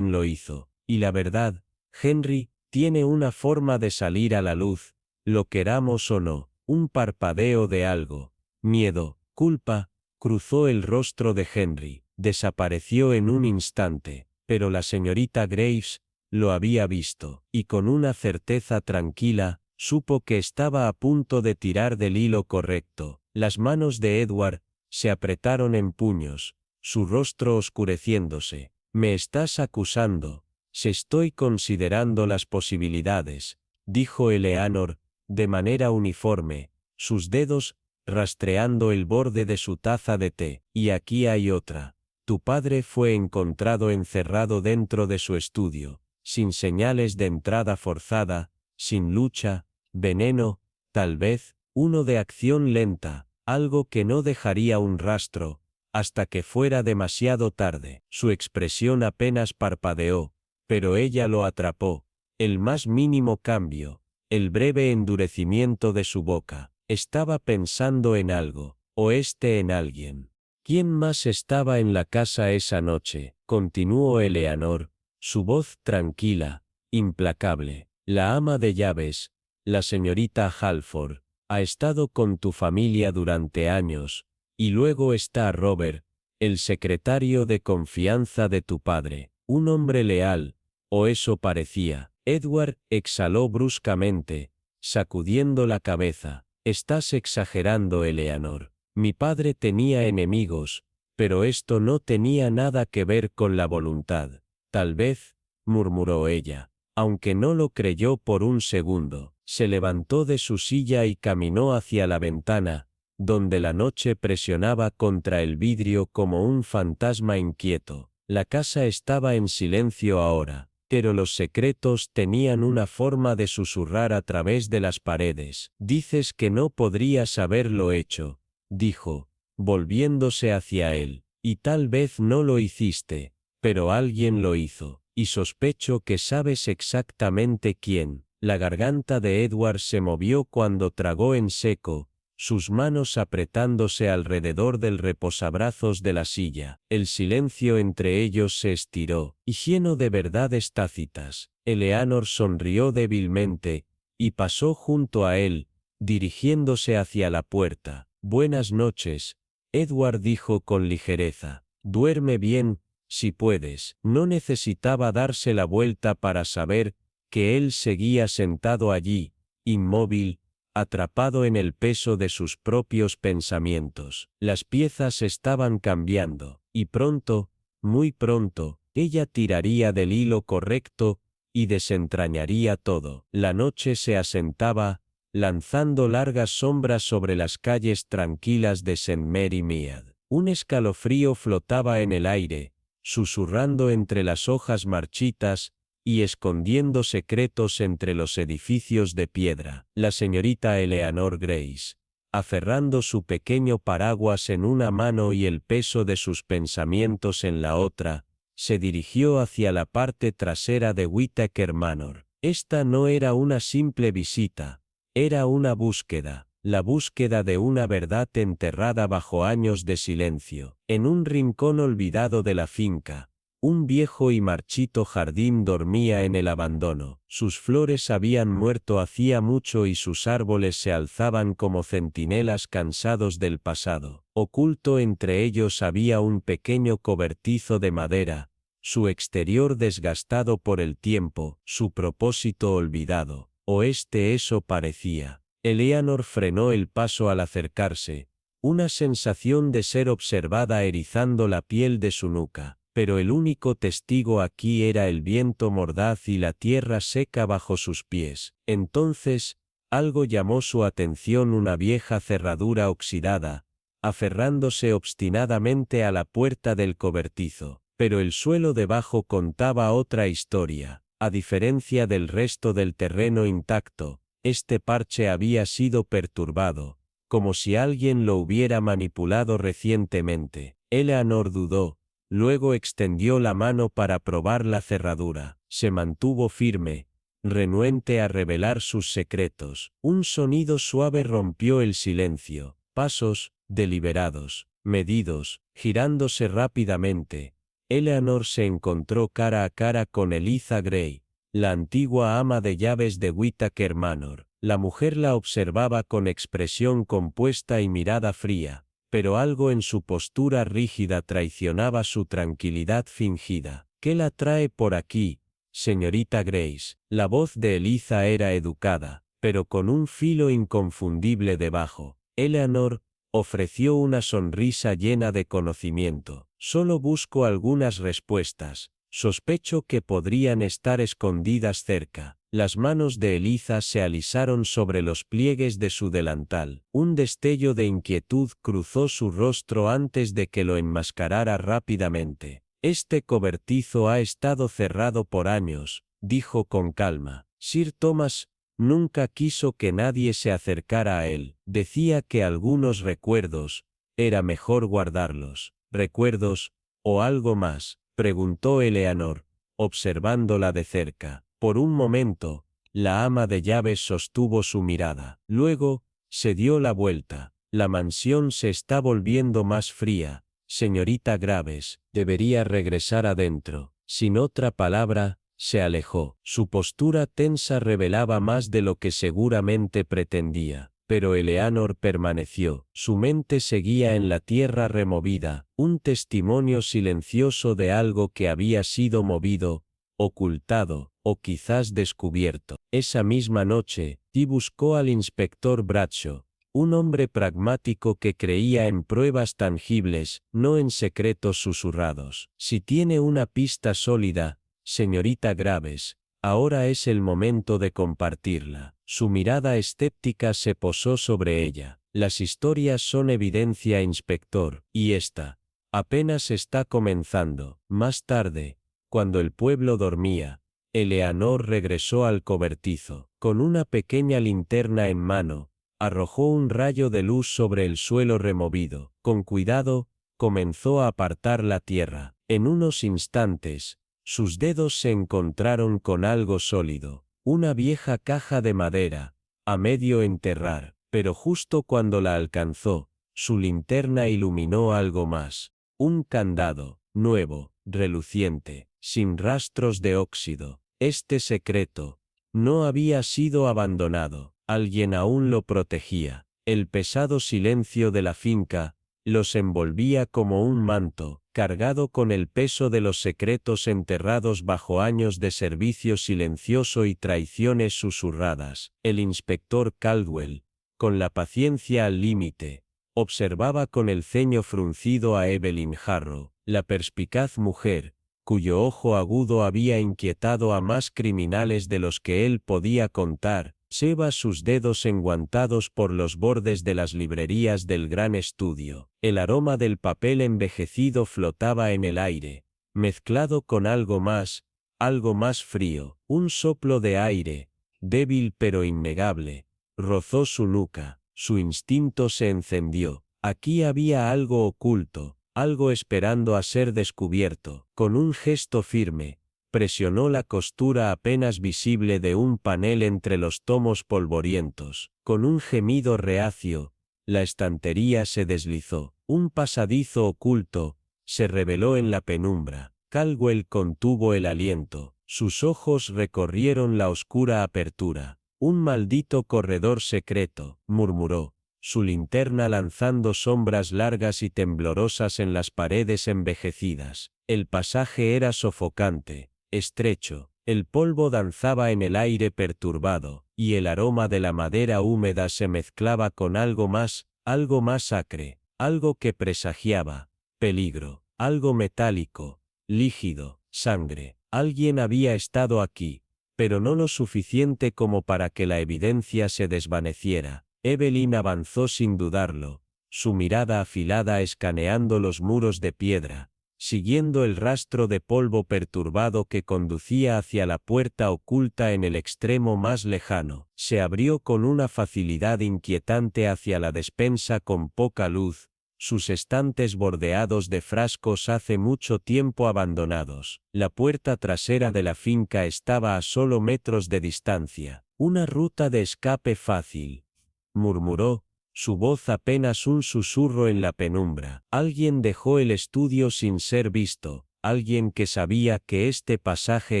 A: lo hizo. Y la verdad, Henry, tiene una forma de salir a la luz, lo queramos o no, un parpadeo de algo. Miedo, culpa». Cruzó el rostro de Henry. Desapareció en un instante, pero la señorita Graves lo había visto, y con una certeza tranquila, supo que estaba a punto de tirar del hilo correcto. Las manos de Edward se apretaron en puños, su rostro oscureciéndose. «Me estás acusando». «Se estoy considerando las posibilidades», dijo Eleanor, de manera uniforme, sus dedos rastreando el borde de su taza de té. «Y aquí hay otra. Tu padre fue encontrado encerrado dentro de su estudio, sin señales de entrada forzada, sin lucha, veneno, tal vez, uno de acción lenta, algo que no dejaría un rastro, hasta que fuera demasiado tarde». Su expresión apenas parpadeó, pero ella lo atrapó. El más mínimo cambio, el breve endurecimiento de su boca. Estaba pensando en algo, o en alguien. «¿Quién más estaba en la casa esa noche?», continuó Eleanor, su voz tranquila, implacable. «La ama de llaves, la señorita Halford, ha estado con tu familia durante años, y luego está Robert, el secretario de confianza de tu padre, un hombre leal, o eso parecía». Edward exhaló bruscamente, sacudiendo la cabeza. «Estás exagerando, Eleanor. Mi padre tenía enemigos, pero esto no tenía nada que ver con la voluntad». «Tal vez», murmuró ella, aunque no lo creyó por un segundo. Se levantó de su silla y caminó hacia la ventana, donde la noche presionaba contra el vidrio como un fantasma inquieto. La casa estaba en silencio ahora, pero los secretos tenían una forma de susurrar a través de las paredes. «Dices que no podrías haberlo hecho», dijo, volviéndose hacia él, «y tal vez no lo hiciste, pero alguien lo hizo, y sospecho que sabes exactamente quién». La garganta de Edward se movió cuando tragó en seco, sus manos apretándose alrededor del reposabrazos de la silla. El silencio entre ellos se estiró, y lleno de verdades tácitas. Eleanor sonrió débilmente, y pasó junto a él, dirigiéndose hacia la puerta. «Buenas noches», Edward dijo con ligereza. «Duerme bien, si puedes». No necesitaba darse la vuelta para saber que él seguía sentado allí, inmóvil, atrapado en el peso de sus propios pensamientos. Las piezas estaban cambiando, y pronto, muy pronto, ella tiraría del hilo correcto, y desentrañaría todo. La noche se asentaba, lanzando largas sombras sobre las calles tranquilas de St. Mary Mead. Un escalofrío flotaba en el aire, susurrando entre las hojas marchitas, y escondiendo secretos entre los edificios de piedra. La señorita Eleanor Grace, aferrando su pequeño paraguas en una mano y el peso de sus pensamientos en la otra, se dirigió hacia la parte trasera de Whittaker Manor. Esta no era una simple visita, era una búsqueda, la búsqueda de una verdad enterrada bajo años de silencio. En un rincón olvidado de la finca, un viejo y marchito jardín dormía en el abandono. Sus flores habían muerto hacía mucho y sus árboles se alzaban como centinelas cansados del pasado. Oculto entre ellos había un pequeño cobertizo de madera, su exterior desgastado por el tiempo, su propósito olvidado. O eso parecía. Eleanor frenó el paso al acercarse, una sensación de ser observada erizando la piel de su nuca. Pero el único testigo aquí era el viento mordaz y la tierra seca bajo sus pies. Entonces, algo llamó su atención: una vieja cerradura oxidada, aferrándose obstinadamente a la puerta del cobertizo. Pero el suelo debajo contaba otra historia. A diferencia del resto del terreno intacto, este parche había sido perturbado, como si alguien lo hubiera manipulado recientemente. Eleanor dudó, luego extendió la mano para probar la cerradura. Se mantuvo firme, renuente a revelar sus secretos. Un sonido suave rompió el silencio. Pasos, deliberados, medidos, girándose rápidamente. Eleanor se encontró cara a cara con Eliza Gray, la antigua ama de llaves de Whittaker Manor. La mujer la observaba con expresión compuesta y mirada fría, pero algo en su postura rígida traicionaba su tranquilidad fingida. ¿Qué la trae por aquí, señorita Grace? La voz de Eliza era educada, pero con un filo inconfundible debajo. Eleanor ofreció una sonrisa llena de conocimiento. Solo busco algunas respuestas. Sospecho que podrían estar escondidas cerca. Las manos de Eliza se alisaron sobre los pliegues de su delantal. Un destello de inquietud cruzó su rostro antes de que lo enmascarara rápidamente. Este cobertizo ha estado cerrado por años, dijo con calma. Sir Thomas nunca quiso que nadie se acercara a él. Decía que algunos recuerdos, era mejor guardarlos. ¿Recuerdos, o algo más?, preguntó Eleanor, observándola de cerca. Por un momento, la ama de llaves sostuvo su mirada. Luego, se dio la vuelta. La mansión se está volviendo más fría. Señorita Graves, debería regresar adentro. Sin otra palabra, se alejó. Su postura tensa revelaba más de lo que seguramente pretendía. Pero Eleanor permaneció. Su mente seguía en la tierra removida, un testimonio silencioso de algo que había sido movido, ocultado, o quizás descubierto. Esa misma noche, Dee buscó al inspector Bradshaw, un hombre pragmático que creía en pruebas tangibles, no en secretos susurrados. Si tiene una pista sólida, señorita Graves, ahora es el momento de compartirla. Su mirada escéptica se posó sobre ella. Las historias son evidencia, inspector, y esta apenas está comenzando. Más tarde, cuando el pueblo dormía, Eleanor regresó al cobertizo. Con una pequeña linterna en mano, arrojó un rayo de luz sobre el suelo removido. Con cuidado, comenzó a apartar la tierra. En unos instantes, sus dedos se encontraron con algo sólido. Una vieja caja de madera, a medio enterrar, pero justo cuando la alcanzó, su linterna iluminó algo más. Un candado, nuevo, reluciente, sin rastros de óxido. Este secreto no había sido abandonado. Alguien aún lo protegía. El pesado silencio de la finca los envolvía como un manto, cargado con el peso de los secretos enterrados bajo años de servicio silencioso y traiciones susurradas. El inspector Caldwell, con la paciencia al límite, observaba con el ceño fruncido a Evelyn Harrow, la perspicaz mujer, cuyo ojo agudo había inquietado a más criminales de los que él podía contar. Lleva sus dedos enguantados por los bordes de las librerías del gran estudio. El aroma del papel envejecido flotaba en el aire, mezclado con algo más frío. Un soplo de aire, débil pero innegable, rozó su nuca. Su instinto se encendió. Aquí había algo oculto, algo esperando a ser descubierto. Con un gesto firme, presionó la costura apenas visible de un panel entre los tomos polvorientos. Con un gemido reacio, la estantería se deslizó. Un pasadizo oculto se reveló en la penumbra. Caldwell contuvo el aliento. Sus ojos recorrieron la oscura apertura. Un maldito corredor secreto, murmuró, su linterna lanzando sombras largas y temblorosas en las paredes envejecidas. El pasaje era sofocante, estrecho, el polvo danzaba en el aire perturbado, y el aroma de la madera húmeda se mezclaba con algo más acre, algo que presagiaba peligro, algo metálico, líquido, sangre. Alguien había estado aquí, pero no lo suficiente como para que la evidencia se desvaneciera. Evelyn avanzó sin dudarlo, su mirada afilada escaneando los muros de piedra, siguiendo el rastro de polvo perturbado que conducía hacia la puerta oculta en el extremo más lejano. Se abrió con una facilidad inquietante hacia la despensa con poca luz, sus estantes bordeados de frascos hace mucho tiempo abandonados. La puerta trasera de la finca estaba a solo metros de distancia. Una ruta de escape fácil, murmuró, su voz apenas un susurro en la penumbra. Alguien dejó el estudio sin ser visto, alguien que sabía que este pasaje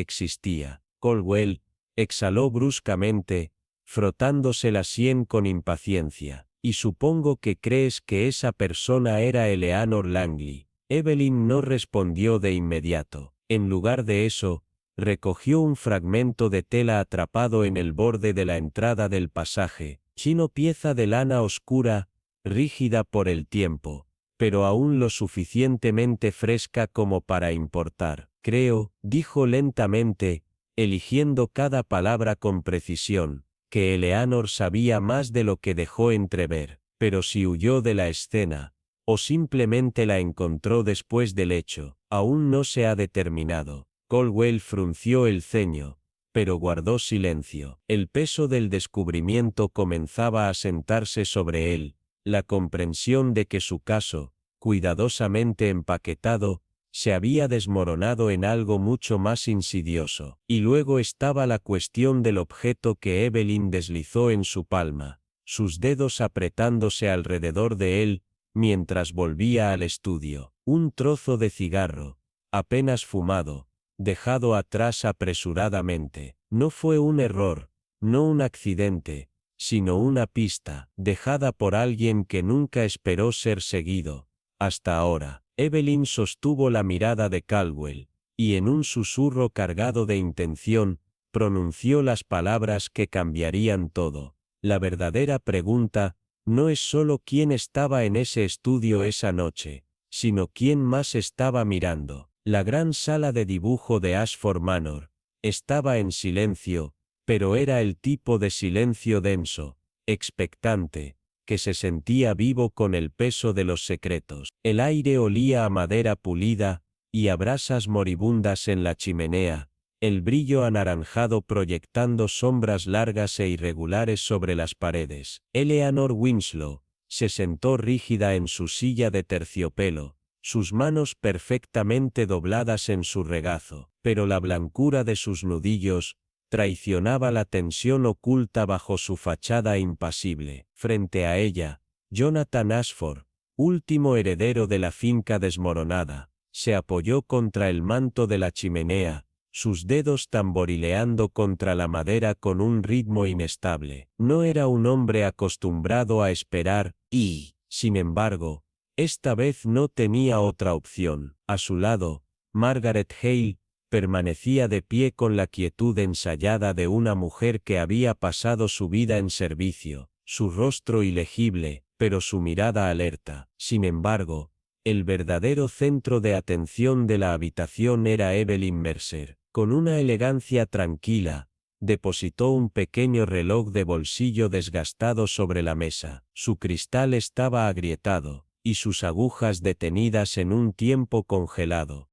A: existía. Caldwell exhaló bruscamente, frotándose la sien con impaciencia. Y supongo que crees que esa persona era Eleanor Langley. Evelyn no respondió de inmediato. En lugar de eso, recogió un fragmento de tela atrapado en el borde de la entrada del pasaje, chino pieza de lana oscura, rígida por el tiempo, pero aún lo suficientemente fresca como para importar. Creo, dijo lentamente, eligiendo cada palabra con precisión, que Eleanor sabía más de lo que dejó entrever, pero si huyó de la escena, o simplemente la encontró después del hecho, aún no se ha determinado. Caldwell frunció el ceño, pero guardó silencio. El peso del descubrimiento comenzaba a sentarse sobre él, la comprensión de que su caso, cuidadosamente empaquetado, se había desmoronado en algo mucho más insidioso. Y luego estaba la cuestión del objeto que Evelyn deslizó en su palma, sus dedos apretándose alrededor de él, mientras volvía al estudio. Un trozo de cigarro, apenas fumado, dejado atrás apresuradamente. No fue un error, no un accidente, sino una pista, dejada por alguien que nunca esperó ser seguido. Hasta ahora, Evelyn sostuvo la mirada de Caldwell, y en un susurro cargado de intención, pronunció las palabras que cambiarían todo. La verdadera pregunta, no es solo quién estaba en ese estudio esa noche, sino quién más estaba mirando. La gran sala de dibujo de Ashford Manor estaba en silencio, pero era el tipo de silencio denso, expectante, que se sentía vivo con el peso de los secretos. El aire olía a madera pulida, y a brasas moribundas en la chimenea, el brillo anaranjado proyectando sombras largas e irregulares sobre las paredes. Eleanor Winslow se sentó rígida en su silla de terciopelo, sus manos perfectamente dobladas en su regazo, pero la blancura de sus nudillos traicionaba la tensión oculta bajo su fachada impasible. Frente a ella, Jonathan Ashford, último heredero de la finca desmoronada, se apoyó contra el manto de la chimenea, sus dedos tamborileando contra la madera con un ritmo inestable. No era un hombre acostumbrado a esperar, y, sin embargo, esta vez no tenía otra opción. A su lado, Margaret Hale permanecía de pie con la quietud ensayada de una mujer que había pasado su vida en servicio, su rostro ilegible, pero su mirada alerta. Sin embargo, el verdadero centro de atención de la habitación era Evelyn Mercer. Con una elegancia tranquila, depositó un pequeño reloj de bolsillo desgastado sobre la mesa. Su cristal estaba agrietado, y sus agujas detenidas en un tiempo congelado.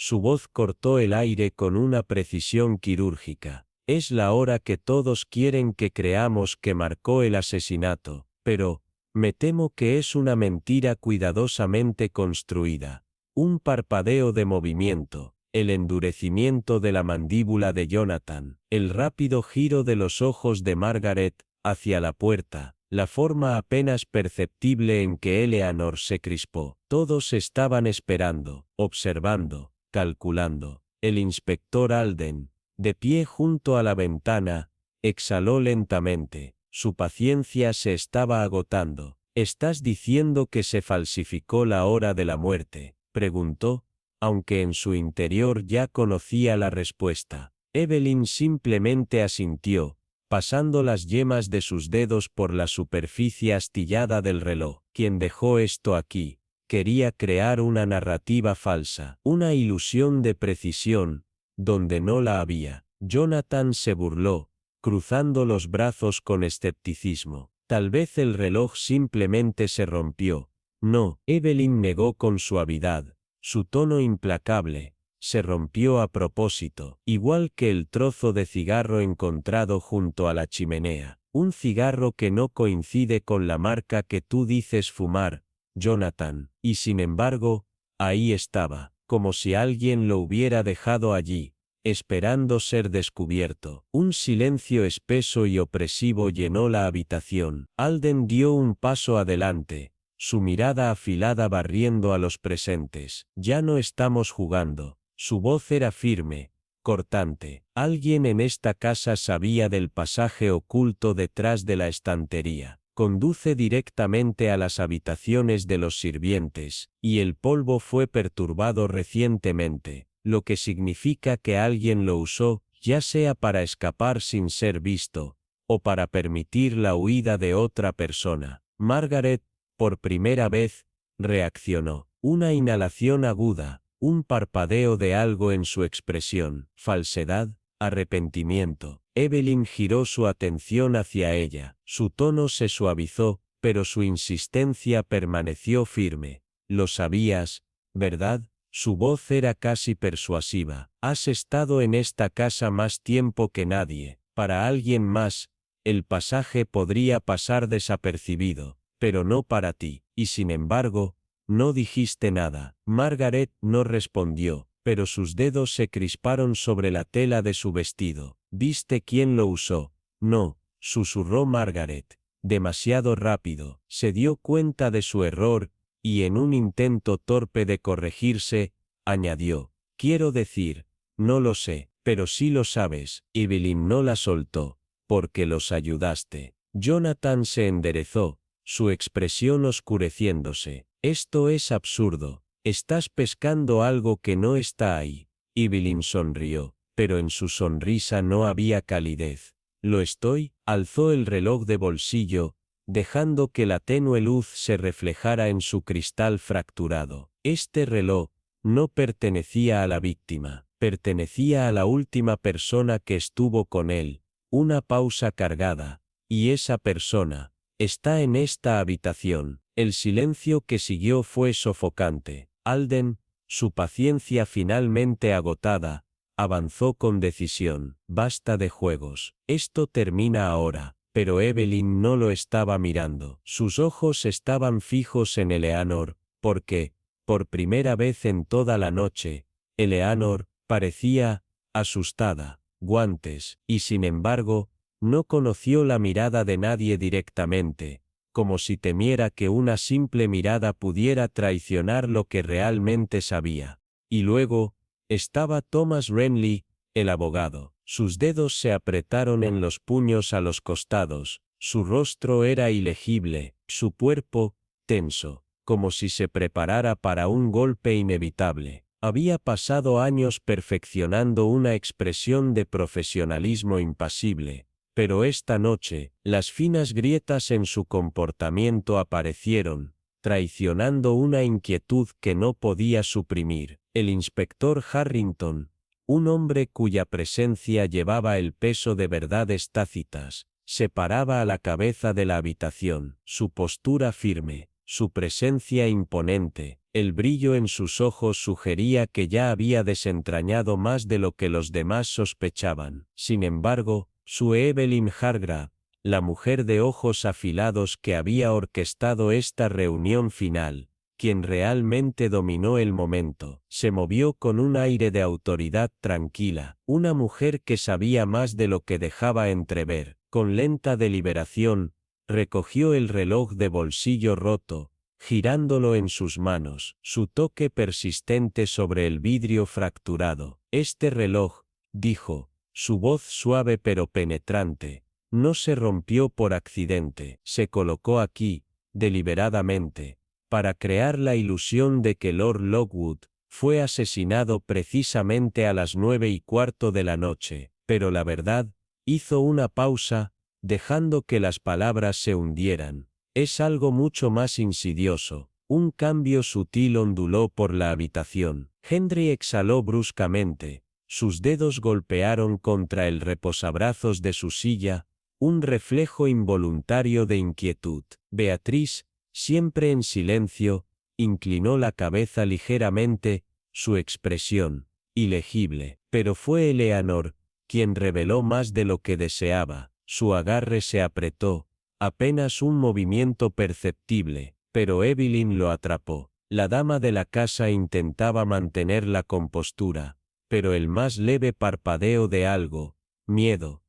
A: Su voz cortó el aire con una precisión quirúrgica. Es la hora que todos quieren que creamos que marcó el asesinato, pero, me temo que es una mentira cuidadosamente construida. Un parpadeo de movimiento, el endurecimiento de la mandíbula de Jonathan, el rápido giro de los ojos de Margaret hacia la puerta, la forma apenas perceptible en que Eleanor se crispó. Todos estaban esperando, observando, calculando. El inspector Alden, de pie junto a la ventana, exhaló lentamente. Su paciencia se estaba agotando. ¿Estás diciendo que se falsificó la hora de la muerte?, preguntó, aunque en su interior ya conocía la respuesta. Evelyn simplemente asintió, pasando las yemas de sus dedos por la superficie astillada del reloj. Quien dejó esto aquí quería crear una narrativa falsa, una ilusión de precisión, donde no la había. Jonathan se burló, cruzando los brazos con escepticismo. Tal vez el reloj simplemente se rompió. No, Evelyn negó con suavidad. Su tono implacable se rompió a propósito, igual que el trozo de cigarro encontrado junto a la chimenea. Un cigarro que no coincide con la marca que tú dices fumar, Jonathan. Y sin embargo, ahí estaba, como si alguien lo hubiera dejado allí, esperando ser descubierto. Un silencio espeso y opresivo llenó la habitación. Alden dio un paso adelante, su mirada afilada barriendo a los presentes. Ya no estamos jugando. Su voz era firme, cortante. Alguien en esta casa sabía del pasaje oculto detrás de la estantería. Conduce directamente a las habitaciones de los sirvientes, y el polvo fue perturbado recientemente, lo que significa que alguien lo usó, ya sea para escapar sin ser visto, o para permitir la huida de otra persona. Margaret, por primera vez, reaccionó. Una inhalación aguda, un parpadeo de algo en su expresión, falsedad, arrepentimiento. Evelyn giró su atención hacia ella. Su tono se suavizó, pero su insistencia permaneció firme. Lo sabías, ¿verdad? Su voz era casi persuasiva. Has estado en esta casa más tiempo que nadie. Para alguien más, el pasaje podría pasar desapercibido, pero no para ti. Y sin embargo, no dijiste nada. Margaret no respondió, pero sus dedos se crisparon sobre la tela de su vestido. ¿Viste quién lo usó? No, susurró Margaret. Demasiado rápido. Se dio cuenta de su error, y en un intento torpe de corregirse, añadió. Quiero decir, no lo sé, pero sí lo sabes. Evelyn no la soltó, porque los ayudaste. Jonathan se enderezó, su expresión oscureciéndose. Esto es absurdo. Estás pescando algo que no está ahí. Evelyn sonrió, pero en su sonrisa no había calidez. ¿Lo estoy? Alzó el reloj de bolsillo, dejando que la tenue luz se reflejara en su cristal fracturado. Este reloj no pertenecía a la víctima, pertenecía a la última persona que estuvo con él. Una pausa cargada, y esa persona está en esta habitación. El silencio que siguió fue sofocante. Alden, su paciencia finalmente agotada, avanzó con decisión. Basta de juegos. Esto termina ahora. Pero Evelyn no lo estaba mirando. Sus ojos estaban fijos en Eleanor, porque, por primera vez en toda la noche, Eleanor parecía asustada. Guantes, y sin embargo, no conoció la mirada de nadie directamente, como si temiera que una simple mirada pudiera traicionar lo que realmente sabía. Y luego, estaba Thomas Renly, el abogado. Sus dedos se apretaron en los puños a los costados, su rostro era ilegible, su cuerpo, tenso, como si se preparara para un golpe inevitable. Había pasado años perfeccionando una expresión de profesionalismo impasible, pero esta noche, las finas grietas en su comportamiento aparecieron, traicionando una inquietud que no podía suprimir. El inspector Harrington, un hombre cuya presencia llevaba el peso de verdades tácitas, se paraba a la cabeza de la habitación, su postura firme, su presencia imponente, el brillo en sus ojos sugería que ya había desentrañado más de lo que los demás sospechaban. Sin embargo, su Evelyn Hargrave, la mujer de ojos afilados que había orquestado esta reunión final, quien realmente dominó el momento, se movió con un aire de autoridad tranquila, una mujer que sabía más de lo que dejaba entrever. Con lenta deliberación, recogió el reloj de bolsillo roto, girándolo en sus manos, su toque persistente sobre el vidrio fracturado. Este reloj, dijo, su voz suave pero penetrante, no se rompió por accidente, se colocó aquí, deliberadamente, para crear la ilusión de que Lord Lockwood fue asesinado precisamente a las 9:15 de la noche, pero la verdad, hizo una pausa, dejando que las palabras se hundieran. Es algo mucho más insidioso. Un cambio sutil onduló por la habitación. Henry exhaló bruscamente. Sus dedos golpearon contra el reposabrazos de su silla, un reflejo involuntario de inquietud. Beatriz, siempre en silencio, inclinó la cabeza ligeramente, su expresión, ilegible. Pero fue Eleanor, quien reveló más de lo que deseaba. Su agarre se apretó, apenas un movimiento perceptible, pero Evelyn lo atrapó. La dama de la casa intentaba mantener la compostura, pero el más leve parpadeo de algo, miedo,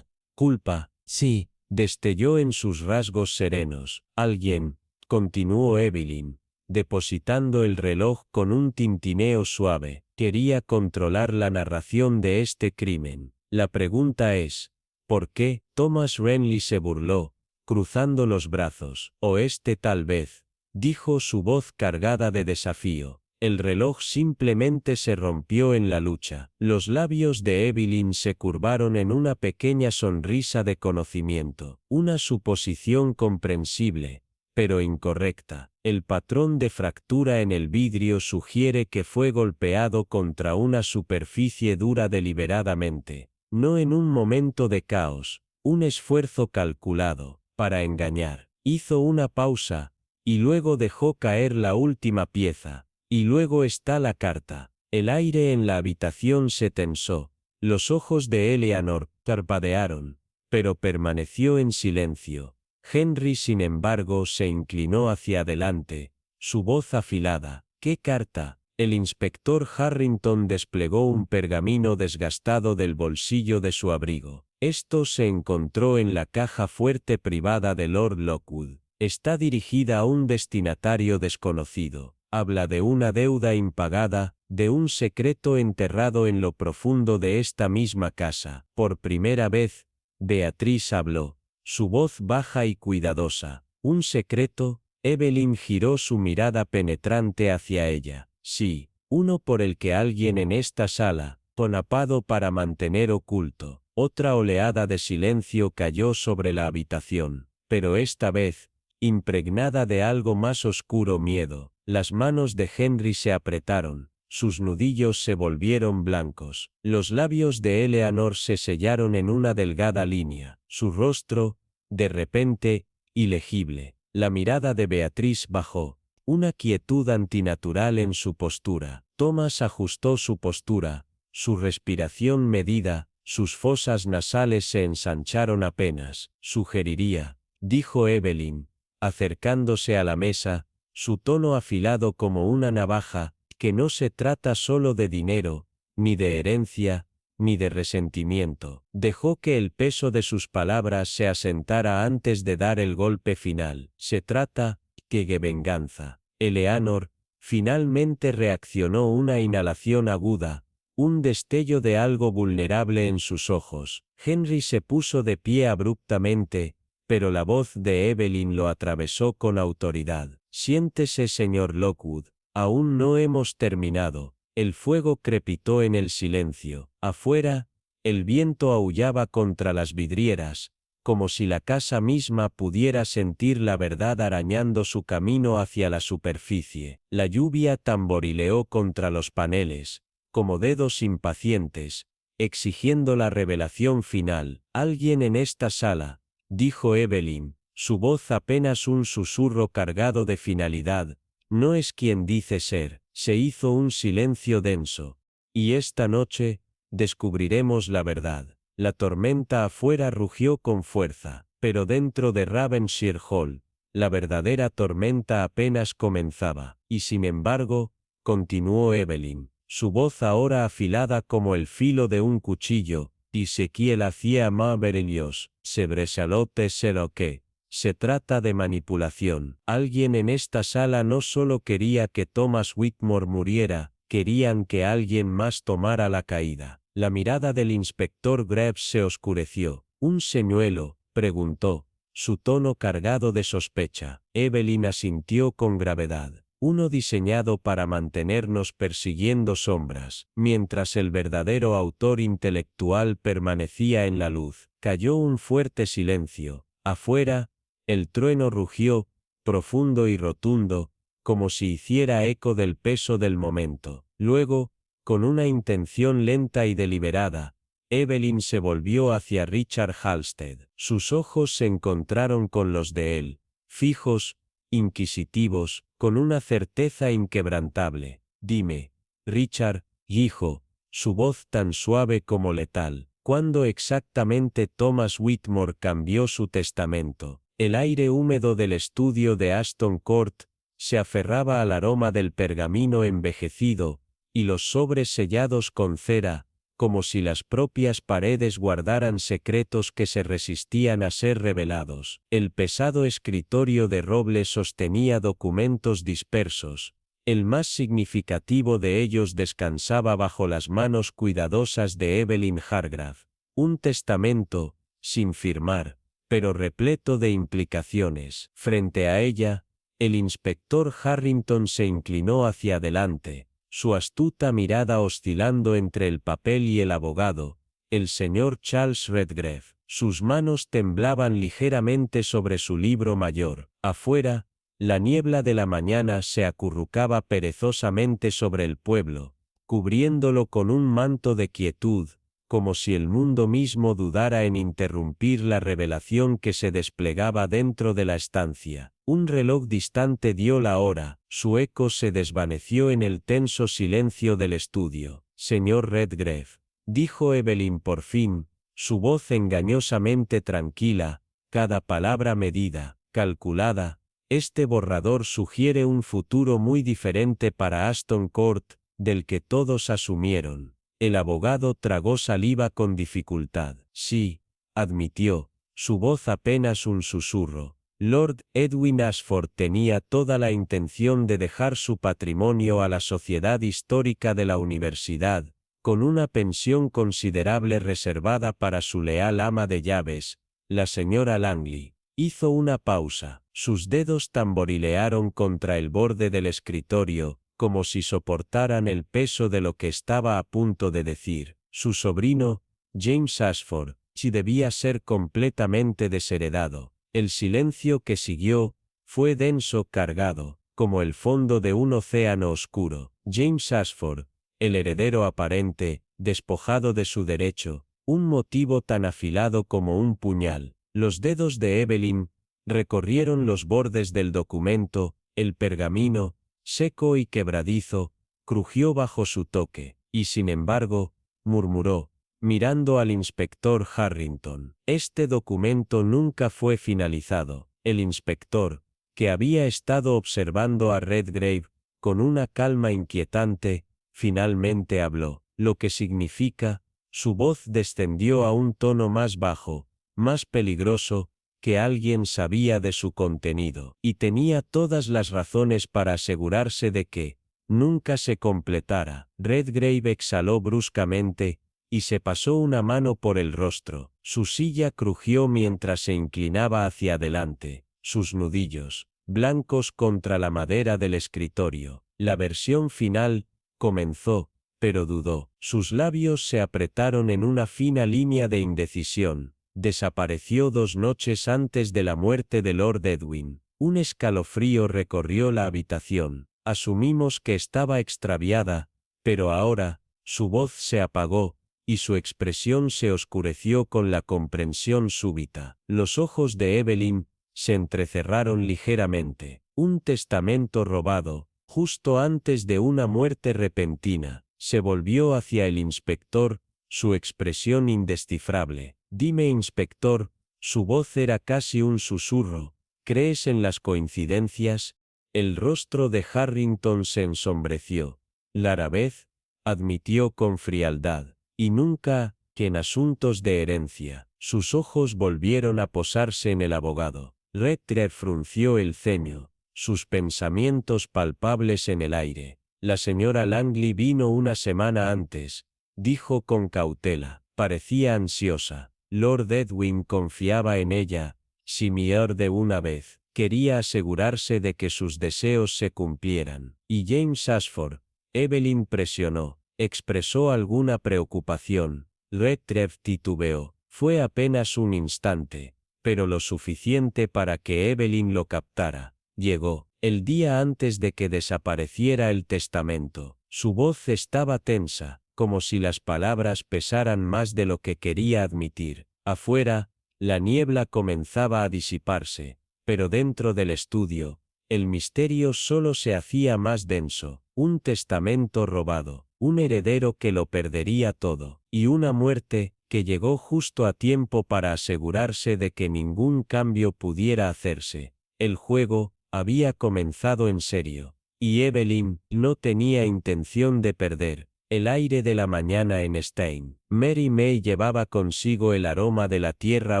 A: culpa, sí, destelló en sus rasgos serenos. Alguien, continuó Evelyn, depositando el reloj con un tintineo suave, quería controlar la narración de este crimen. La pregunta es, ¿por qué? Thomas Renly se burló, cruzando los brazos. O este tal vez, dijo su voz cargada de desafío. El reloj simplemente se rompió en la lucha. Los labios de Evelyn se curvaron en una pequeña sonrisa de conocimiento. Una suposición comprensible, pero incorrecta. El patrón de fractura en el vidrio sugiere que fue golpeado contra una superficie dura deliberadamente, no en un momento de caos, un esfuerzo calculado, para engañar. Hizo una pausa, y luego dejó caer la última pieza. Y luego está la carta. El aire en la habitación se tensó. Los ojos de Eleanor parpadearon, pero permaneció en silencio. Henry, sin embargo, se inclinó hacia adelante, su voz afilada. ¿Qué carta? El inspector Harrington desplegó un pergamino desgastado del bolsillo de su abrigo. Esto se encontró en la caja fuerte privada de Lord Lockwood. Está dirigida a un destinatario desconocido. Habla de una deuda impagada, de un secreto enterrado en lo profundo de esta misma casa. Por primera vez, Beatriz habló, su voz baja y cuidadosa. ¿Un secreto? Evelyn giró su mirada penetrante hacia ella. Sí, uno por el que alguien en esta sala, conapado para mantener oculto. Otra oleada de silencio cayó sobre la habitación, pero esta vez, impregnada de algo más oscuro miedo. Las manos de Henry se apretaron, sus nudillos se volvieron blancos, los labios de Eleanor se sellaron en una delgada línea, su rostro, de repente, ilegible. La mirada de Beatriz bajó, una quietud antinatural en su postura. Thomas ajustó su postura, su respiración medida, sus fosas nasales se ensancharon apenas. Sugeriría, dijo Evelyn, acercándose a la mesa, su tono afilado como una navaja, que no se trata solo de dinero, ni de herencia, ni de resentimiento. Dejó que el peso de sus palabras se asentara antes de dar el golpe final. Se trata, de venganza. Eleanor, finalmente reaccionó una inhalación aguda, un destello de algo vulnerable en sus ojos. Henry se puso de pie abruptamente, pero la voz de Evelyn lo atravesó con autoridad. Siéntese, señor Lockwood, aún no hemos terminado. El fuego crepitó en el silencio. Afuera, el viento aullaba contra las vidrieras, como si la casa misma pudiera sentir la verdad arañando su camino hacia la superficie. La lluvia tamborileó contra los paneles, como dedos impacientes, exigiendo la revelación final. Alguien en esta sala, dijo Evelyn, su voz apenas un susurro cargado de finalidad, no es quien dice ser. Se hizo un silencio denso. Y esta noche, descubriremos la verdad. La tormenta afuera rugió con fuerza, pero dentro de Ravensshire Hall, la verdadera tormenta apenas comenzaba. Y sin embargo, continuó Evelyn, su voz ahora afilada como el filo de un cuchillo, y Ezequiel hacía Maberelios, Sebresalote que. Se trata de manipulación. Alguien en esta sala no solo quería que Thomas Whitmore muriera, querían que alguien más tomara la caída. La mirada del inspector Graves se oscureció. ¿Un señuelo?, preguntó, su tono cargado de sospecha. Evelyn asintió con gravedad. Uno diseñado para mantenernos persiguiendo sombras. Mientras el verdadero autor intelectual permanecía en la luz, cayó un fuerte silencio. Afuera, el trueno rugió, profundo y rotundo, como si hiciera eco del peso del momento. Luego, con una intención lenta y deliberada, Evelyn se volvió hacia Richard Halstead. Sus ojos se encontraron con los de él, fijos, inquisitivos, con una certeza inquebrantable. Dime, Richard, hijo, su voz tan suave como letal. ¿Cuándo exactamente Thomas Whitmore cambió su testamento? El aire húmedo del estudio de Aston Court se aferraba al aroma del pergamino envejecido, y los sobres sellados con cera, como si las propias paredes guardaran secretos que se resistían a ser revelados. El pesado escritorio de roble sostenía documentos dispersos. El más significativo de ellos descansaba bajo las manos cuidadosas de Evelyn Hargrave. Un testamento, sin firmar, pero repleto de implicaciones. Frente a ella, el inspector Harrington se inclinó hacia adelante, su astuta mirada oscilando entre el papel y el abogado, el señor Charles Redgrave. Sus manos temblaban ligeramente sobre su libro mayor. Afuera, la niebla de la mañana se acurrucaba perezosamente sobre el pueblo, cubriéndolo con un manto de quietud, como si el mundo mismo dudara en interrumpir la revelación que se desplegaba dentro de la estancia. Un reloj distante dio la hora, su eco se desvaneció en el tenso silencio del estudio. Señor Redgrave, dijo Evelyn por fin, su voz engañosamente tranquila, cada palabra medida, calculada. Este borrador sugiere un futuro muy diferente para Aston Court, del que todos asumieron. El abogado tragó saliva con dificultad. Sí, admitió, su voz apenas un susurro. Lord Edwin Ashford tenía toda la intención de dejar su patrimonio a la Sociedad Histórica de la Universidad, con una pensión considerable reservada para su leal ama de llaves, la señora Langley. Hizo una pausa. Sus dedos tamborilearon contra el borde del escritorio, como si soportaran el peso de lo que estaba a punto de decir. Su sobrino, James Ashford, si debía ser completamente desheredado. El silencio que siguió fue denso, cargado, como el fondo de un océano oscuro. James Ashford, el heredero aparente, despojado de su derecho, un motivo tan afilado como un puñal. Los dedos de Evelyn recorrieron los bordes del documento, el pergamino, seco y quebradizo, crujió bajo su toque, y sin embargo, murmuró, mirando al inspector Harrington. Este documento nunca fue finalizado. El inspector, que había estado observando a Redgrave con una calma inquietante, finalmente habló, lo que significa, su voz descendió a un tono más bajo, más peligroso, que alguien sabía de su contenido, y tenía todas las razones para asegurarse de que nunca se completara. Redgrave exhaló bruscamente, y se pasó una mano por el rostro. Su silla crujió mientras se inclinaba hacia adelante, sus nudillos, blancos contra la madera del escritorio. La versión final, comenzó, pero dudó. Sus labios se apretaron en una fina línea de indecisión. Desapareció 2 noches antes de la muerte de Lord Edwin. Un escalofrío recorrió la habitación. Asumimos que estaba extraviada, pero ahora, su voz se apagó, y su expresión se oscureció con la comprensión súbita. Los ojos de Evelyn se entrecerraron ligeramente. Un testamento robado, justo antes de una muerte repentina. Se volvió hacia el inspector, su expresión indescifrable. Dime, inspector, su voz era casi un susurro, ¿crees en las coincidencias? El rostro de Harrington se ensombreció. Rara vez, admitió con frialdad, y nunca, que en asuntos de herencia. Sus ojos volvieron a posarse en el abogado. Redgrave frunció el ceño, sus pensamientos palpables en el aire. La señora Langley vino una semana antes, dijo con cautela. Parecía ansiosa. Lord Edwin confiaba en ella, si mirar de una vez. Quería asegurarse de que sus deseos se cumplieran. Y James Ashford, Evelyn presionó, expresó alguna preocupación. Redgrave titubeó. Fue apenas un instante, pero lo suficiente para que Evelyn lo captara. Llegó, el día antes de que desapareciera el testamento. Su voz estaba tensa, como si las palabras pesaran más de lo que quería admitir. Afuera, la niebla comenzaba a disiparse, pero dentro del estudio, el misterio solo se hacía más denso. Un testamento robado, un heredero que lo perdería todo, y una muerte que llegó justo a tiempo para asegurarse de que ningún cambio pudiera hacerse. El juego había comenzado en serio, y Evelyn no tenía intención de perder el aire de la mañana en Stein. Mary May llevaba consigo el aroma de la tierra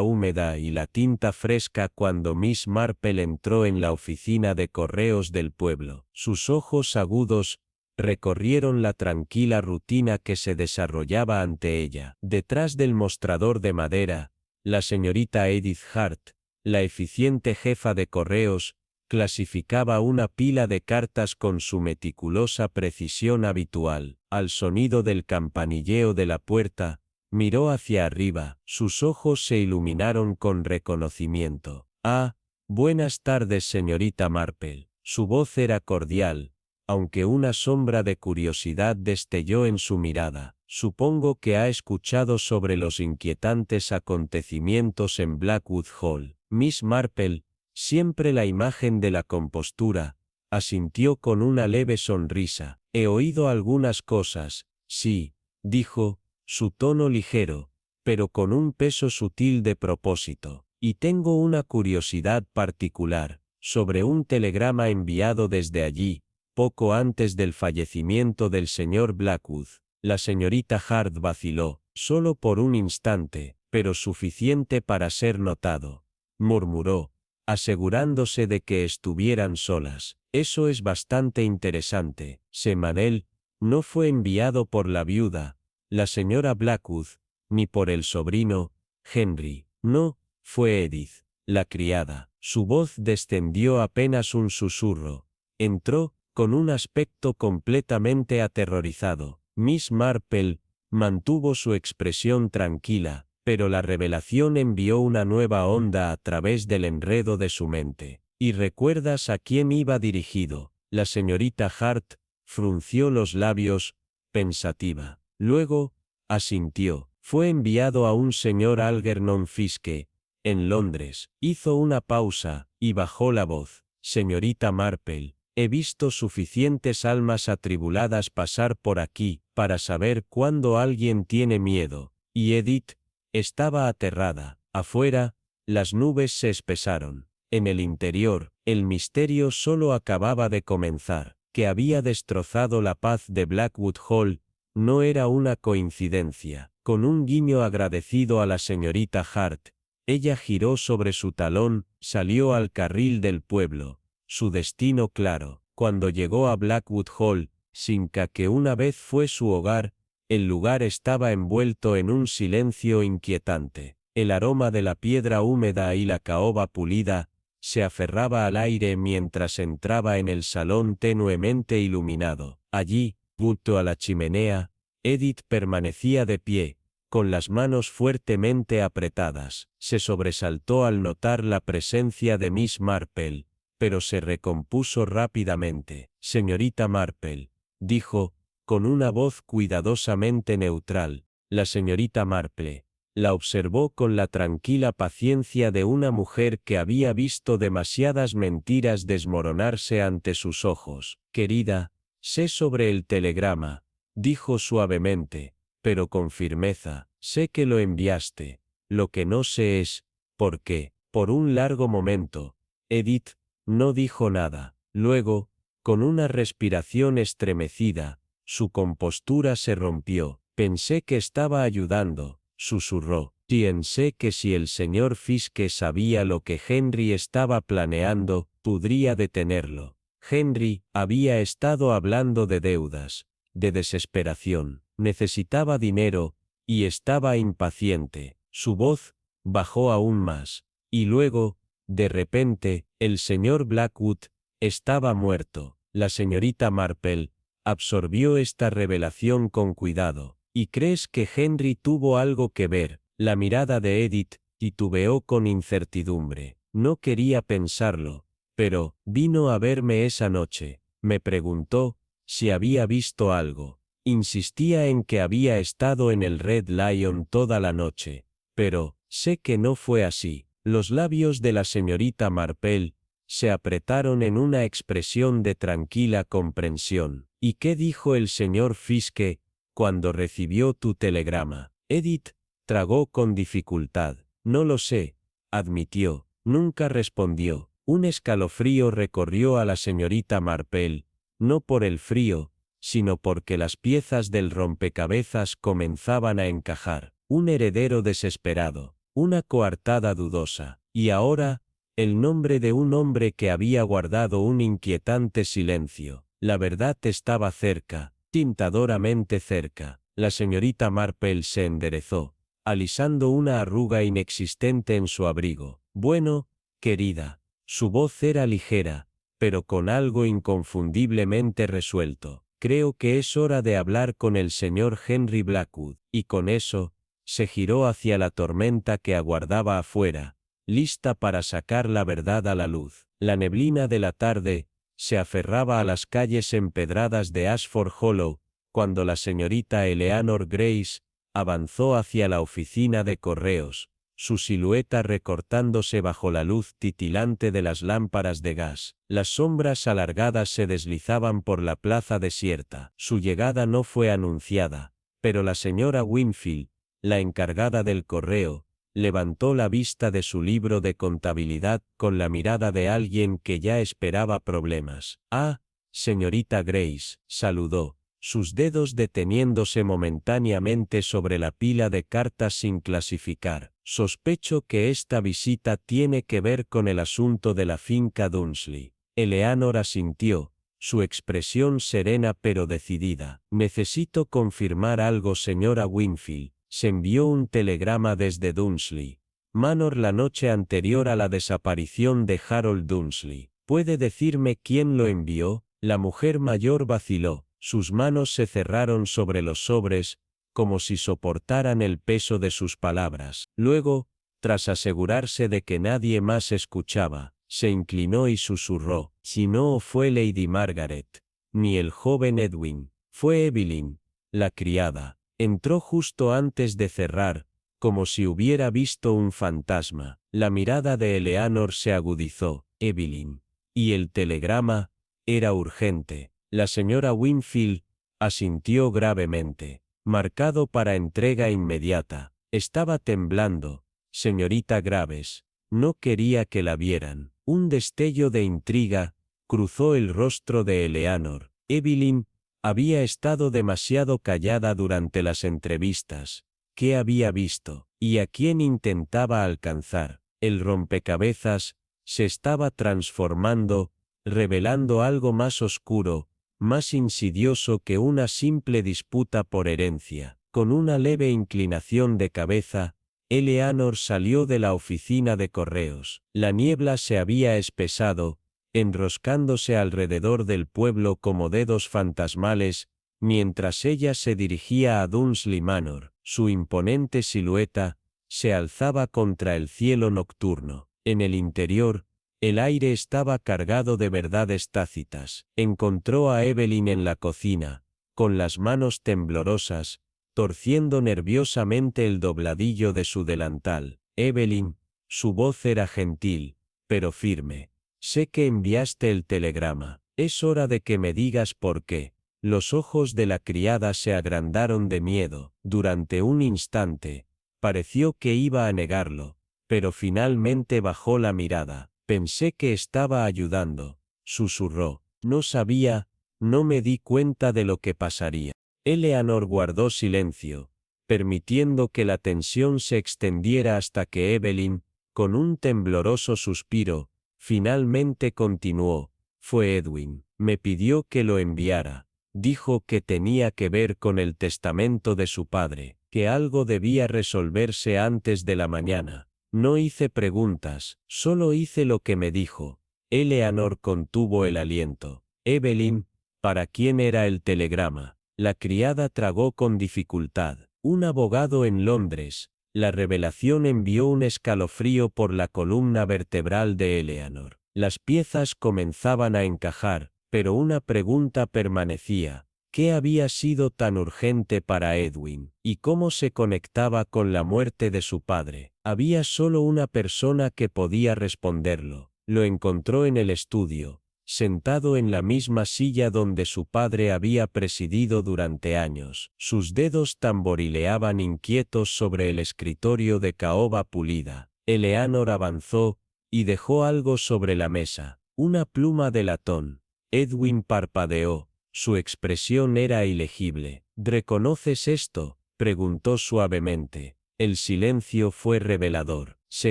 A: húmeda y la tinta fresca cuando Miss Marple entró en la oficina de correos del pueblo. Sus ojos agudos recorrieron la tranquila rutina que se desarrollaba ante ella. Detrás del mostrador de madera, la señorita Edith Hart, la eficiente jefa de correos, clasificaba una pila de cartas con su meticulosa precisión habitual. Al sonido del campanilleo de la puerta, miró hacia arriba, sus ojos se iluminaron con reconocimiento. «Ah, buenas tardes, señorita Marple». Su voz era cordial, aunque una sombra de curiosidad destelló en su mirada. «Supongo que ha escuchado sobre los inquietantes acontecimientos en Blackwood Hall». Miss Marple, siempre la imagen de la compostura, asintió con una leve sonrisa. «He oído algunas cosas, sí», dijo, su tono ligero, pero con un peso sutil de propósito. «Y tengo una curiosidad particular, sobre un telegrama enviado desde allí, poco antes del fallecimiento del señor Blackwood». La señorita Hart vaciló, solo por un instante, pero suficiente para ser notado. Murmuró, asegurándose de que estuvieran solas. «Eso es bastante interesante. Semanel no fue enviado por la viuda, la señora Blackwood, ni por el sobrino, Henry. No, fue Edith, la criada». Su voz descendió apenas un susurro. Entró, con un aspecto completamente aterrorizado. Miss Marple mantuvo su expresión tranquila, pero la revelación envió una nueva onda a través del enredo de su mente. «¿Y recuerdas a quién iba dirigido?» La señorita Hart frunció los labios, pensativa. Luego, asintió. «Fue enviado a un señor Algernon Fiske, en Londres». Hizo una pausa, y bajó la voz. «Señorita Marple, he visto suficientes almas atribuladas pasar por aquí, para saber cuándo alguien tiene miedo». Y Edith estaba aterrada. Afuera, las nubes se espesaron. En el interior, el misterio solo acababa de comenzar. Que había destrozado la paz de Blackwood Hall no era una coincidencia. Con un guiño agradecido a la señorita Hart, ella giró sobre su talón, salió al carril del pueblo, su destino claro. Cuando llegó a Blackwood Hall, Sinca, que una vez fue su hogar, el lugar estaba envuelto en un silencio inquietante. El aroma de la piedra húmeda y la caoba pulida se aferraba al aire mientras entraba en el salón tenuemente iluminado. Allí, junto a la chimenea, Edith permanecía de pie, con las manos fuertemente apretadas. Se sobresaltó al notar la presencia de Miss Marple, pero se recompuso rápidamente. «Señorita Marple», dijo, con una voz cuidadosamente neutral. La señorita Marple la observó con la tranquila paciencia de una mujer que había visto demasiadas mentiras desmoronarse ante sus ojos. «Querida, sé sobre el telegrama», dijo suavemente, pero con firmeza. «Sé que lo enviaste. Lo que no sé es, ¿por qué?». Por un largo momento, Edith no dijo nada. Luego, con una respiración estremecida, su compostura se rompió. «Pensé que estaba ayudando», susurró. «Pensé que si el señor Fiske sabía lo que Henry estaba planeando, podría detenerlo». Henry había estado hablando de deudas, de desesperación. Necesitaba dinero, y estaba impaciente. Su voz bajó aún más. Y luego, de repente, el señor Blackwood estaba muerto. La señorita Marple absorbió esta revelación con cuidado. «¿Y crees que Henry tuvo algo que ver?» La mirada de Edith titubeó con incertidumbre. «No quería pensarlo, pero vino a verme esa noche. Me preguntó si había visto algo. Insistía en que había estado en el Red Lion toda la noche. Pero sé que no fue así». Los labios de la señorita Marple se apretaron en una expresión de tranquila comprensión. ¿Y qué dijo el señor Fiske cuando recibió tu telegrama? Edith tragó con dificultad. No lo sé, admitió. Nunca respondió. Un escalofrío recorrió a la señorita Marple, no por el frío, sino porque las piezas del rompecabezas comenzaban a encajar. Un heredero desesperado, una coartada dudosa, y ahora, el nombre de un hombre que había guardado un inquietante silencio. La verdad estaba cerca, tentadoramente cerca. La señorita Marple se enderezó, alisando una arruga inexistente en su abrigo. Bueno, querida. Su voz era ligera, pero con algo inconfundiblemente resuelto. Creo que es hora de hablar con el señor Henry Blackwood, y con eso, se giró hacia la tormenta que aguardaba afuera, lista para sacar la verdad a la luz. La neblina de la tarde se aferraba a las calles empedradas de Ashford Hollow, cuando la señorita Eleanor Grace avanzó hacia la oficina de correos, su silueta recortándose bajo la luz titilante de las lámparas de gas. Las sombras alargadas se deslizaban por la plaza desierta. Su llegada no fue anunciada, pero la señora Winfield, la encargada del correo, levantó la vista de su libro de contabilidad con la mirada de alguien que ya esperaba problemas. «Ah, señorita Grace», saludó, sus dedos deteniéndose momentáneamente sobre la pila de cartas sin clasificar. «Sospecho que esta visita tiene que ver con el asunto de la finca Dunsley». Eleanor asintió, su expresión serena pero decidida. «Necesito confirmar algo, señora Winfield. Se envió un telegrama desde Dunsley Manor la noche anterior a la desaparición de Harold Dunsley. ¿Puede decirme quién lo envió?» La mujer mayor vaciló, sus manos se cerraron sobre los sobres, como si soportaran el peso de sus palabras. Luego, tras asegurarse de que nadie más escuchaba, se inclinó y susurró: «Si no fue Lady Margaret, ni el joven Edwin, fue Evelyn, la criada». Entró justo antes de cerrar, como si hubiera visto un fantasma. La mirada de Eleanor se agudizó. Evelyn. ¿Y el telegrama? Era urgente. La señora Winfield asintió gravemente. Marcado para entrega inmediata. Estaba temblando. Señorita Graves. No quería que la vieran. Un destello de intriga cruzó el rostro de Eleanor. Evelyn había estado demasiado callada durante las entrevistas. ¿Qué había visto? ¿Y a quién intentaba alcanzar? El rompecabezas se estaba transformando, revelando algo más oscuro, más insidioso que una simple disputa por herencia. Con una leve inclinación de cabeza, Eleanor salió de la oficina de correos. La niebla se había espesado, enroscándose alrededor del pueblo como dedos fantasmales, mientras ella se dirigía a Dunsley Manor. Su imponente silueta se alzaba contra el cielo nocturno. En el interior, el aire estaba cargado de verdades tácitas. Encontró a Evelyn en la cocina, con las manos temblorosas, torciendo nerviosamente el dobladillo de su delantal. «Evelyn», su voz era gentil, pero firme. «Sé que enviaste el telegrama. Es hora de que me digas por qué». Los ojos de la criada se agrandaron de miedo. Durante un instante, pareció que iba a negarlo, pero finalmente bajó la mirada. «Pensé que estaba ayudando», susurró. «No sabía, no me di cuenta de lo que pasaría». Eleanor guardó silencio, permitiendo que la tensión se extendiera hasta que Evelyn, con un tembloroso suspiro, finalmente continuó: «Fue Edwin. Me pidió que lo enviara. Dijo que tenía que ver con el testamento de su padre, que algo debía resolverse antes de la mañana. No hice preguntas, solo hice lo que me dijo». Eleanor contuvo el aliento. «Evelyn, ¿para quién era el telegrama?» La criada tragó con dificultad. «Un abogado en Londres». La revelación envió un escalofrío por la columna vertebral de Eleanor. Las piezas comenzaban a encajar, pero una pregunta permanecía: ¿qué había sido tan urgente para Edwin? ¿Y cómo se conectaba con la muerte de su padre? Había solo una persona que podía responderlo: Lo encontró en el estudio, sentado en la misma silla donde su padre había presidido durante años. Sus dedos tamborileaban inquietos sobre el escritorio de caoba pulida. Eleanor avanzó, y dejó algo sobre la mesa, una pluma de latón. Edwin parpadeó, su expresión era ilegible. ¿Reconoces esto?, preguntó suavemente. El silencio fue revelador. Se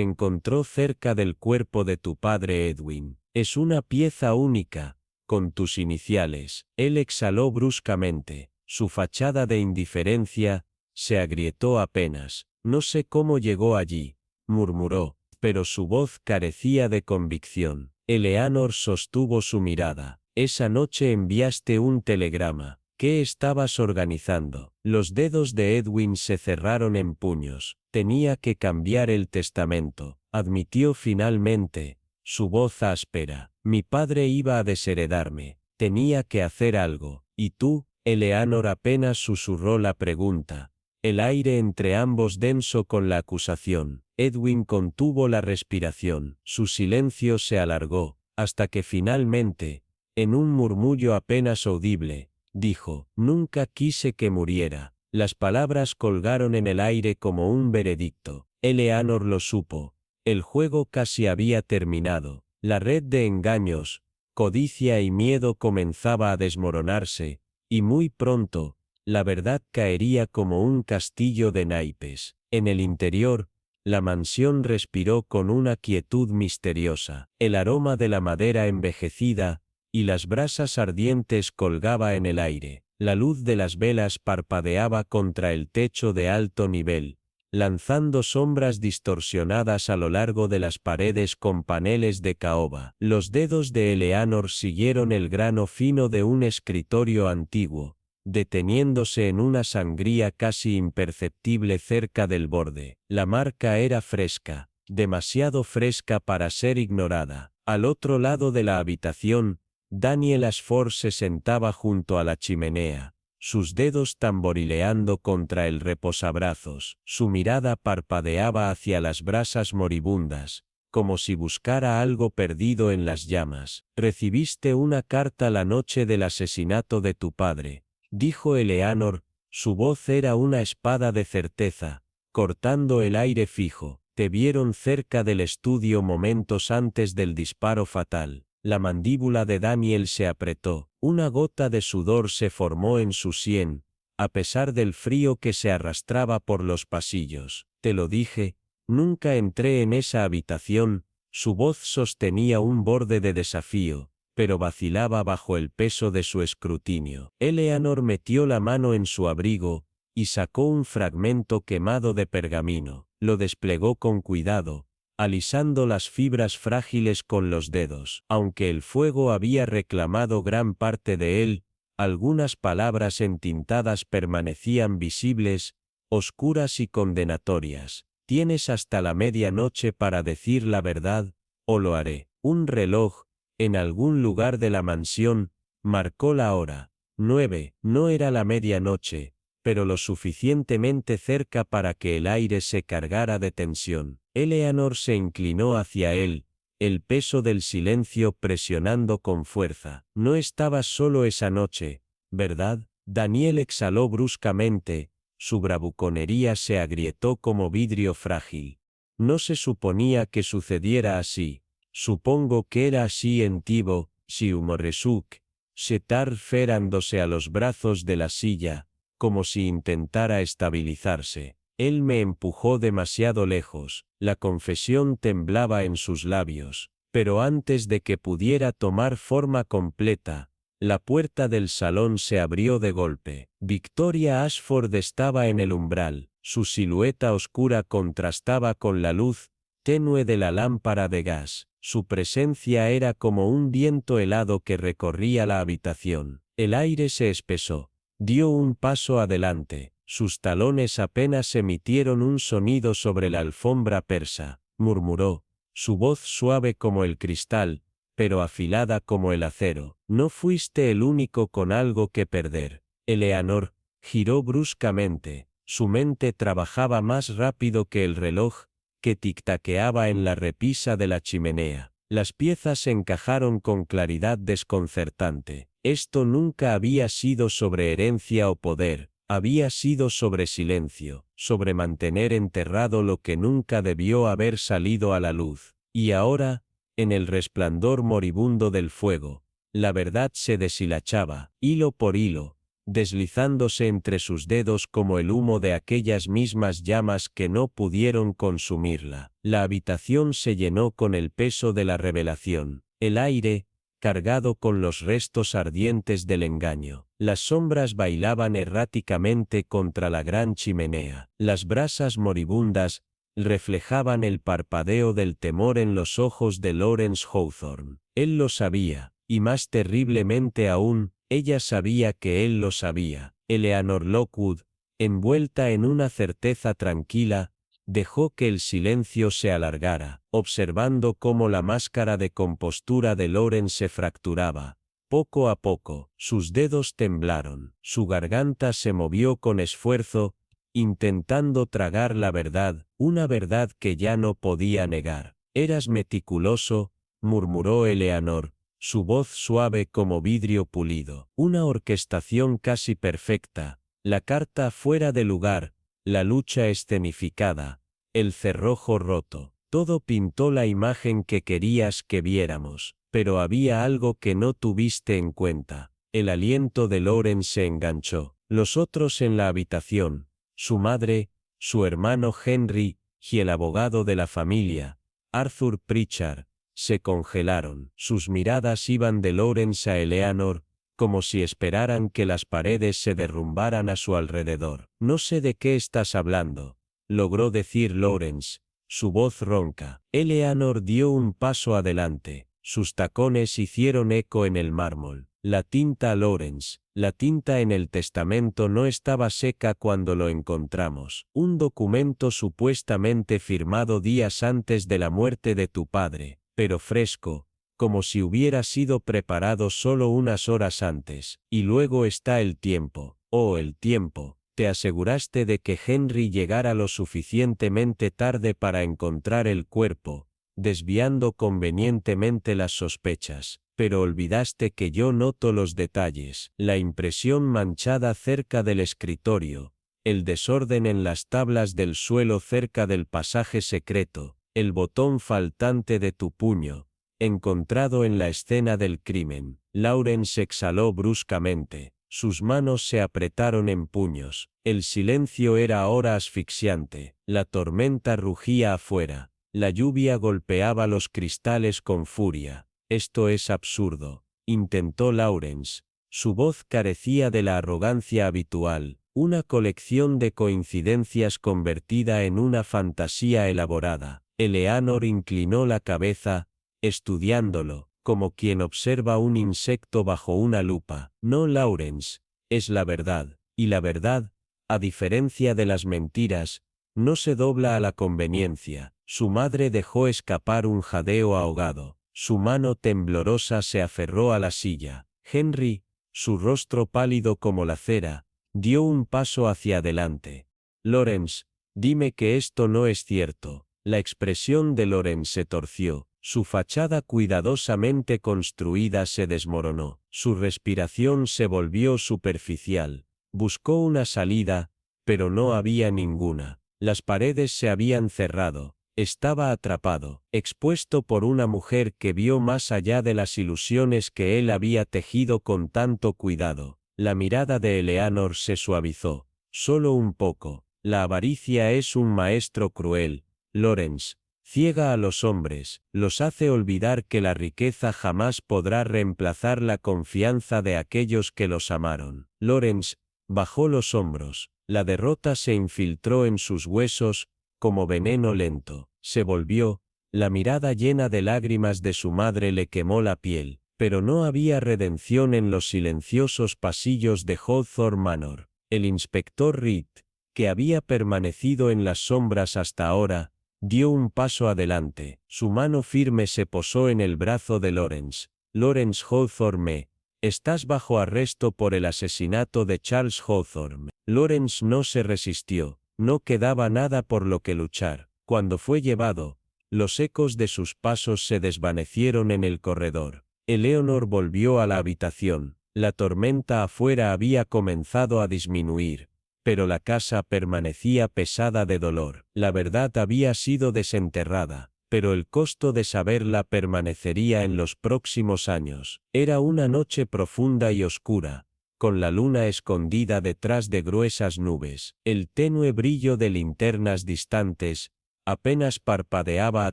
A: encontró cerca del cuerpo de tu padre Edwin. Es una pieza única, con tus iniciales. Él exhaló bruscamente. Su fachada de indiferencia se agrietó apenas. No sé cómo llegó allí, murmuró, pero su voz carecía de convicción. Eleanor sostuvo su mirada. Esa noche enviaste un telegrama. ¿Qué estabas organizando? Los dedos de Edwin se cerraron en puños. Tenía que cambiar el testamento, admitió finalmente, su voz áspera. Mi padre iba a desheredarme. Tenía que hacer algo. ¿Y tú? Eleanor apenas susurró la pregunta. El aire entre ambos denso con la acusación. Edwin contuvo la respiración. Su silencio se alargó, hasta que finalmente, en un murmullo apenas audible, dijo, nunca quise que muriera. Las palabras colgaron en el aire como un veredicto. Eleanor lo supo. El juego casi había terminado. La red de engaños, codicia y miedo comenzaba a desmoronarse, y muy pronto, la verdad caería como un castillo de naipes. En el interior, la mansión respiró con una quietud misteriosa. El aroma de la madera envejecida y las brasas ardientes colgaba en el aire. La luz de las velas parpadeaba contra el techo de alto nivel, lanzando sombras distorsionadas a lo largo de las paredes con paneles de caoba. Los dedos de Eleanor siguieron el grano fino de un escritorio antiguo, deteniéndose en una sangría casi imperceptible cerca del borde. La marca era fresca, demasiado fresca para ser ignorada. Al otro lado de la habitación, Daniel Ashford se sentaba junto a la chimenea, sus dedos tamborileando contra el reposabrazos. Su mirada parpadeaba hacia las brasas moribundas, como si buscara algo perdido en las llamas. Recibiste una carta la noche del asesinato de tu padre, dijo Eleanor, su voz era una espada de certeza, cortando el aire fijo. Te vieron cerca del estudio momentos antes del disparo fatal. La mandíbula de Daniel se apretó, una gota de sudor se formó en su sien, a pesar del frío que se arrastraba por los pasillos. Te lo dije, nunca entré en esa habitación. Su voz sostenía un borde de desafío, pero vacilaba bajo el peso de su escrutinio. Eleanor metió la mano en su abrigo, y sacó un fragmento quemado de pergamino. Lo desplegó con cuidado, alisando las fibras frágiles con los dedos. Aunque el fuego había reclamado gran parte de él, algunas palabras entintadas permanecían visibles, oscuras y condenatorias. Tienes hasta la medianoche para decir la verdad, o lo haré. Un reloj, en algún lugar de la mansión, marcó la hora. 9. No era la medianoche, pero lo suficientemente cerca para que el aire se cargara de tensión. Eleanor se inclinó hacia él, el peso del silencio presionando con fuerza. No estabas solo esa noche, ¿verdad? Daniel exhaló bruscamente, su bravuconería se agrietó como vidrio frágil. No se suponía que sucediera así. Supongo que era así en Tibo, si humoresuk, Setar ferándose a los brazos de la silla, como si intentara estabilizarse. Él me empujó demasiado lejos, la confesión temblaba en sus labios, pero antes de que pudiera tomar forma completa, la puerta del salón se abrió de golpe. Victoria Ashford estaba en el umbral, su silueta oscura contrastaba con la luz tenue de la lámpara de gas. Su presencia era como un viento helado que recorría la habitación. El aire se espesó. Dio un paso adelante, sus talones apenas emitieron un sonido sobre la alfombra persa. Murmuró, su voz suave como el cristal, pero afilada como el acero. No fuiste el único con algo que perder. Eleanor giró bruscamente, su mente trabajaba más rápido que el reloj, que tic-taqueaba en la repisa de la chimenea. Las piezas encajaron con claridad desconcertante. Esto nunca había sido sobre herencia o poder, había sido sobre silencio, sobre mantener enterrado lo que nunca debió haber salido a la luz. Y ahora, en el resplandor moribundo del fuego, la verdad se deshilachaba, hilo por hilo, deslizándose entre sus dedos como el humo de aquellas mismas llamas que no pudieron consumirla. La habitación se llenó con el peso de la revelación. El aire, cargado con los restos ardientes del engaño. Las sombras bailaban erráticamente contra la gran chimenea. Las brasas moribundas reflejaban el parpadeo del temor en los ojos de Lawrence Hawthorne. Él lo sabía, y más terriblemente aún, ella sabía que él lo sabía. Eleanor Lockwood, envuelta en una certeza tranquila, dejó que el silencio se alargara, observando cómo la máscara de compostura de Lawrence se fracturaba. Poco a poco, sus dedos temblaron, su garganta se movió con esfuerzo, intentando tragar la verdad, una verdad que ya no podía negar. «Eras meticuloso», murmuró Eleanor, su voz suave como vidrio pulido. Una orquestación casi perfecta, la carta fuera de lugar, la lucha escenificada, el cerrojo roto. Todo pintó la imagen que querías que viéramos, pero había algo que no tuviste en cuenta. El aliento de Lawrence se enganchó. Los otros en la habitación, su madre, su hermano Henry, y el abogado de la familia, Arthur Pritchard, se congelaron. Sus miradas iban de Lawrence a Eleanor, como si esperaran que las paredes se derrumbaran a su alrededor. «No sé de qué estás hablando», logró decir Lawrence, su voz ronca. Eleanor dio un paso adelante, sus tacones hicieron eco en el mármol. «La tinta, Lawrence, la tinta en el testamento no estaba seca cuando lo encontramos. Un documento supuestamente firmado días antes de la muerte de tu padre, pero fresco, como si hubiera sido preparado solo unas horas antes. Y luego está el tiempo. Oh, el tiempo. Te aseguraste de que Henry llegara lo suficientemente tarde para encontrar el cuerpo, desviando convenientemente las sospechas, pero olvidaste que yo noto los detalles, la impresión manchada cerca del escritorio, el desorden en las tablas del suelo cerca del pasaje secreto, el botón faltante de tu puño, encontrado en la escena del crimen». Lawrence exhaló bruscamente. Sus manos se apretaron en puños. El silencio era ahora asfixiante. La tormenta rugía afuera. La lluvia golpeaba los cristales con furia. «Esto es absurdo», intentó Lawrence. Su voz carecía de la arrogancia habitual. Una colección de coincidencias convertida en una fantasía elaborada. Eleanor inclinó la cabeza, estudiándolo, como quien observa un insecto bajo una lupa. «No, Lawrence, es la verdad, y la verdad, a diferencia de las mentiras, no se dobla a la conveniencia». Su madre dejó escapar un jadeo ahogado. Su mano temblorosa se aferró a la silla. Henry, su rostro pálido como la cera, dio un paso hacia adelante. «Lawrence, dime que esto no es cierto». La expresión de Lawrence se torció. Su fachada cuidadosamente construida se desmoronó. Su respiración se volvió superficial. Buscó una salida, pero no había ninguna. Las paredes se habían cerrado. Estaba atrapado, expuesto por una mujer que vio más allá de las ilusiones que él había tejido con tanto cuidado. La mirada de Eleanor se suavizó. «Solo un poco. La avaricia es un maestro cruel, Lawrence. Ciega a los hombres, los hace olvidar que la riqueza jamás podrá reemplazar la confianza de aquellos que los amaron». Lawrence bajó los hombros. La derrota se infiltró en sus huesos, como veneno lento. Se volvió, la mirada llena de lágrimas de su madre le quemó la piel, pero no había redención en los silenciosos pasillos de Hawthorne Manor. El inspector Reed, que había permanecido en las sombras hasta ahora, dio un paso adelante. Su mano firme se posó en el brazo de Lawrence. «Lawrence Hawthorne, estás bajo arresto por el asesinato de Charles Hawthorne». Lawrence no se resistió. No quedaba nada por lo que luchar. Cuando fue llevado, Los ecos de sus pasos se desvanecieron en el corredor. Eleanor volvió a la habitación. La tormenta afuera había comenzado a disminuir, pero la casa permanecía pesada de dolor. La verdad había sido desenterrada, pero el costo de saberla permanecería en los próximos años. Era una noche profunda y oscura, con la luna escondida detrás de gruesas nubes. El tenue brillo de linternas distantes apenas parpadeaba a